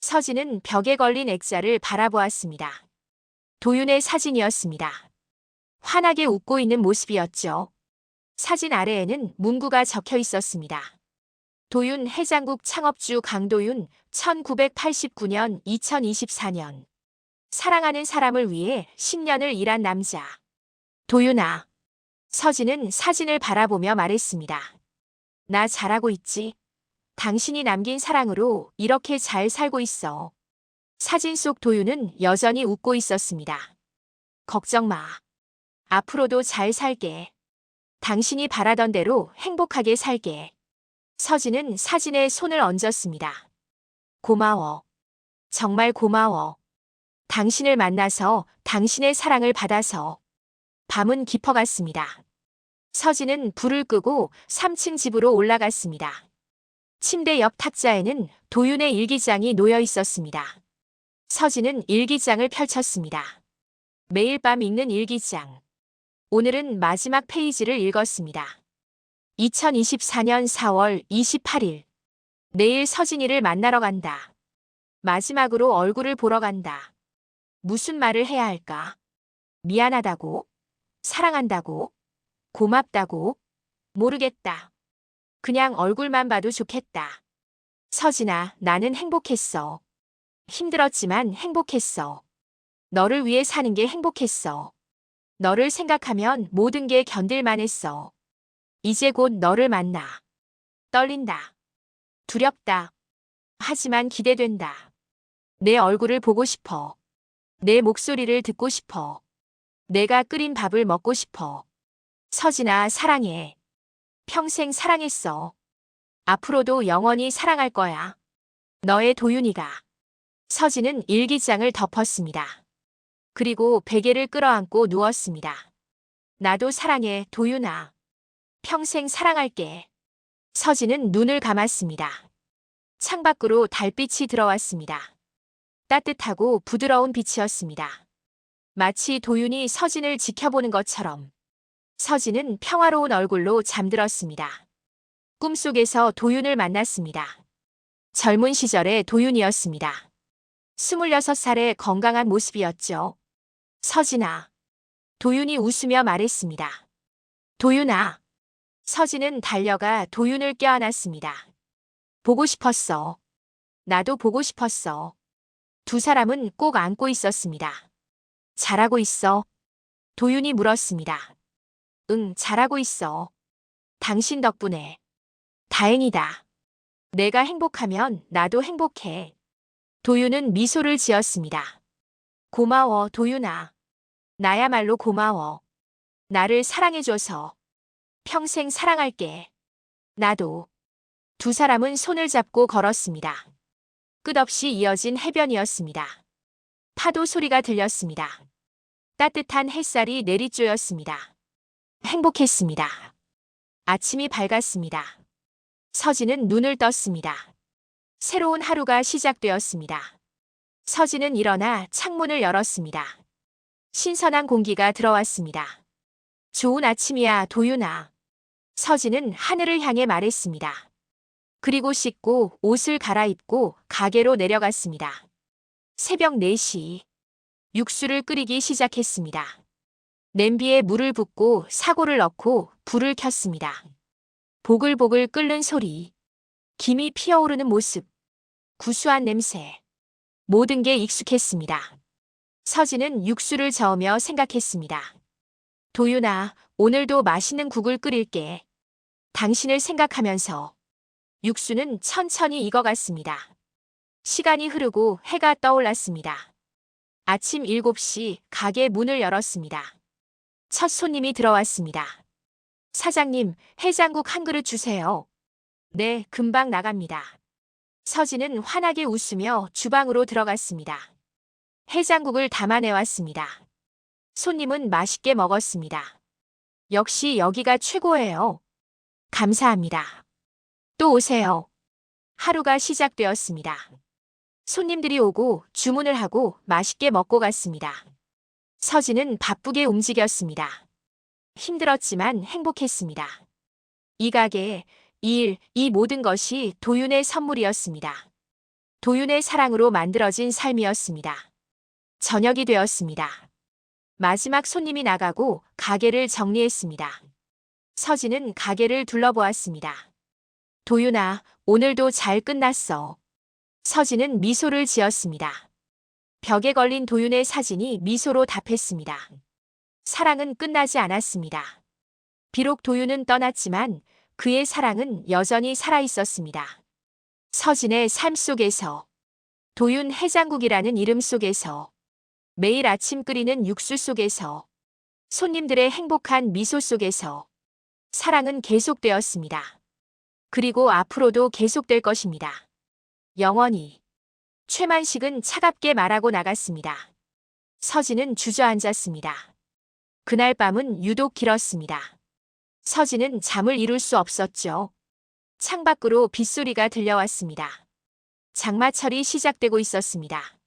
S1: 서진은 벽에 걸린 액자를 바라보았습니다. 도윤의 사진이었습니다. 환하게 웃고 있는 모습이었죠. 사진 아래에는 문구가 적혀 있었습니다. 도윤 해장국 창업주 강도윤 1989년 2024년 사랑하는 사람을 위해 10년을 일한 남자. 도윤아. 서진은 사진을 바라보며 말했습니다. 나 잘하고 있지? 당신이 남긴 사랑으로 이렇게 잘 살고 있어. 사진 속 도윤은 여전히 웃고 있었습니다. 걱정 마. 앞으로도 잘 살게. 당신이 바라던 대로 행복하게 살게. 서진은 사진에 손을 얹었습니다. 고마워. 정말 고마워. 당신을 만나서, 당신의 사랑을 받아서. 밤은 깊어갔습니다. 서진은 불을 끄고 3층 집으로 올라갔습니다. 침대 옆 탁자에는 도윤의 일기장이 놓여 있었습니다. 서진은 일기장을 펼쳤습니다. 매일 밤 읽는 일기장. 오늘은 마지막 페이지를 읽었습니다. 2024년 4월 28일. 내일 서진이를 만나러 간다. 마지막으로 얼굴을 보러 간다. 무슨 말을 해야 할까? 미안하다고? 사랑한다고? 고맙다고? 모르겠다. 그냥 얼굴만 봐도 좋겠다. 서진아, 나는 행복했어. 힘들었지만 행복했어. 너를 위해 사는 게 행복했어. 너를 생각하면 모든 게 견딜만 했어. 이제 곧 너를 만나. 떨린다. 두렵다. 하지만 기대된다. 내 얼굴을 보고 싶어. 내 목소리를 듣고 싶어. 내가 끓인 밥을 먹고 싶어. 서진아, 사랑해. 평생 사랑했어. 앞으로도 영원히 사랑할 거야. 너의 도윤이가. 서진은 일기장을 덮었습니다. 그리고 베개를 끌어안고 누웠습니다. 나도 사랑해, 도윤아. 평생 사랑할게. 서진은 눈을 감았습니다. 창밖으로 달빛이 들어왔습니다. 따뜻하고 부드러운 빛이었습니다. 마치 도윤이 서진을 지켜보는 것처럼. 서진은 평화로운 얼굴로 잠들었습니다. 꿈속에서 도윤을 만났습니다. 젊은 시절의 도윤이었습니다. 26살의 건강한 모습이었죠. 서진아. 도윤이 웃으며 말했습니다. 도윤아. 서진은 달려가 도윤을 껴안았습니다. 보고 싶었어. 나도 보고 싶었어. 두 사람은 꼭 안고 있었습니다. 잘하고 있어? 도윤이 물었습니다. 응, 잘하고 있어. 당신 덕분에. 다행이다. 내가 행복하면 나도 행복해. 도윤은 미소를 지었습니다. 고마워, 도윤아. 나야말로 고마워. 나를 사랑해줘서. 평생 사랑할게. 나도. 두 사람은 손을 잡고 걸었습니다. 끝없이 이어진 해변이었습니다. 파도 소리가 들렸습니다. 따뜻한 햇살이 내리쬐었습니다. 행복했습니다. 아침이 밝았습니다. 서진은 눈을 떴습니다. 새로운 하루가 시작되었습니다. 서진은 일어나 창문을 열었습니다. 신선한 공기가 들어왔습니다. 좋은 아침이야, 도윤아. 서진은 하늘을 향해 말했습니다. 그리고 씻고 옷을 갈아입고 가게로 내려갔습니다. 새벽 4시. 육수를 끓이기 시작했습니다. 냄비에 물을 붓고 사고를 넣고 불을 켰습니다. 보글보글 끓는 소리. 김이 피어오르는 모습. 구수한 냄새. 모든 게 익숙했습니다. 서진은 육수를 저으며 생각했습니다. 도윤아, 오늘도 맛있는 국을 끓일게. 당신을 생각하면서. 육수는 천천히 익어갔습니다. 시간이 흐르고 해가 떠올랐습니다. 아침 7시 가게 문을 열었습니다. 첫 손님이 들어왔습니다. 사장님, 해장국 한 그릇 주세요. 네, 금방 나갑니다. 서진은 환하게 웃으며 주방으로 들어갔습니다. 해장국을 담아내왔습니다. 손님은 맛있게 먹었습니다. 역시 여기가 최고예요. 감사합니다. 또 오세요. 하루가 시작되었습니다. 손님들이 오고 주문을 하고 맛있게 먹고 갔습니다. 서진은 바쁘게 움직였습니다. 힘들었지만 행복했습니다. 이 가게, 이 일, 이 모든 것이 도윤의 선물이었습니다. 도윤의 사랑으로 만들어진 삶이었습니다. 저녁이 되었습니다. 마지막 손님이 나가고 가게를 정리했습니다. 서진은 가게를 둘러보았습니다. 도윤아, 오늘도 잘 끝났어. 서진은 미소를 지었습니다. 벽에 걸린 도윤의 사진이 미소로 답했습니다. 사랑은 끝나지 않았습니다. 비록 도윤은 떠났지만 그의 사랑은 여전히 살아있었습니다. 서진의 삶 속에서, 도윤 해장국이라는 이름 속에서, 매일 아침 끓이는 육수 속에서, 손님들의 행복한 미소 속에서 사랑은 계속되었습니다. 그리고 앞으로도 계속될 것입니다. 영원히. 최만식은 차갑게 말하고 나갔습니다. 서진은 주저앉았습니다. 그날 밤은 유독 길었습니다. 서진은 잠을 이룰 수 없었죠. 창밖으로 빗소리가 들려왔습니다. 장마철이 시작되고 있었습니다.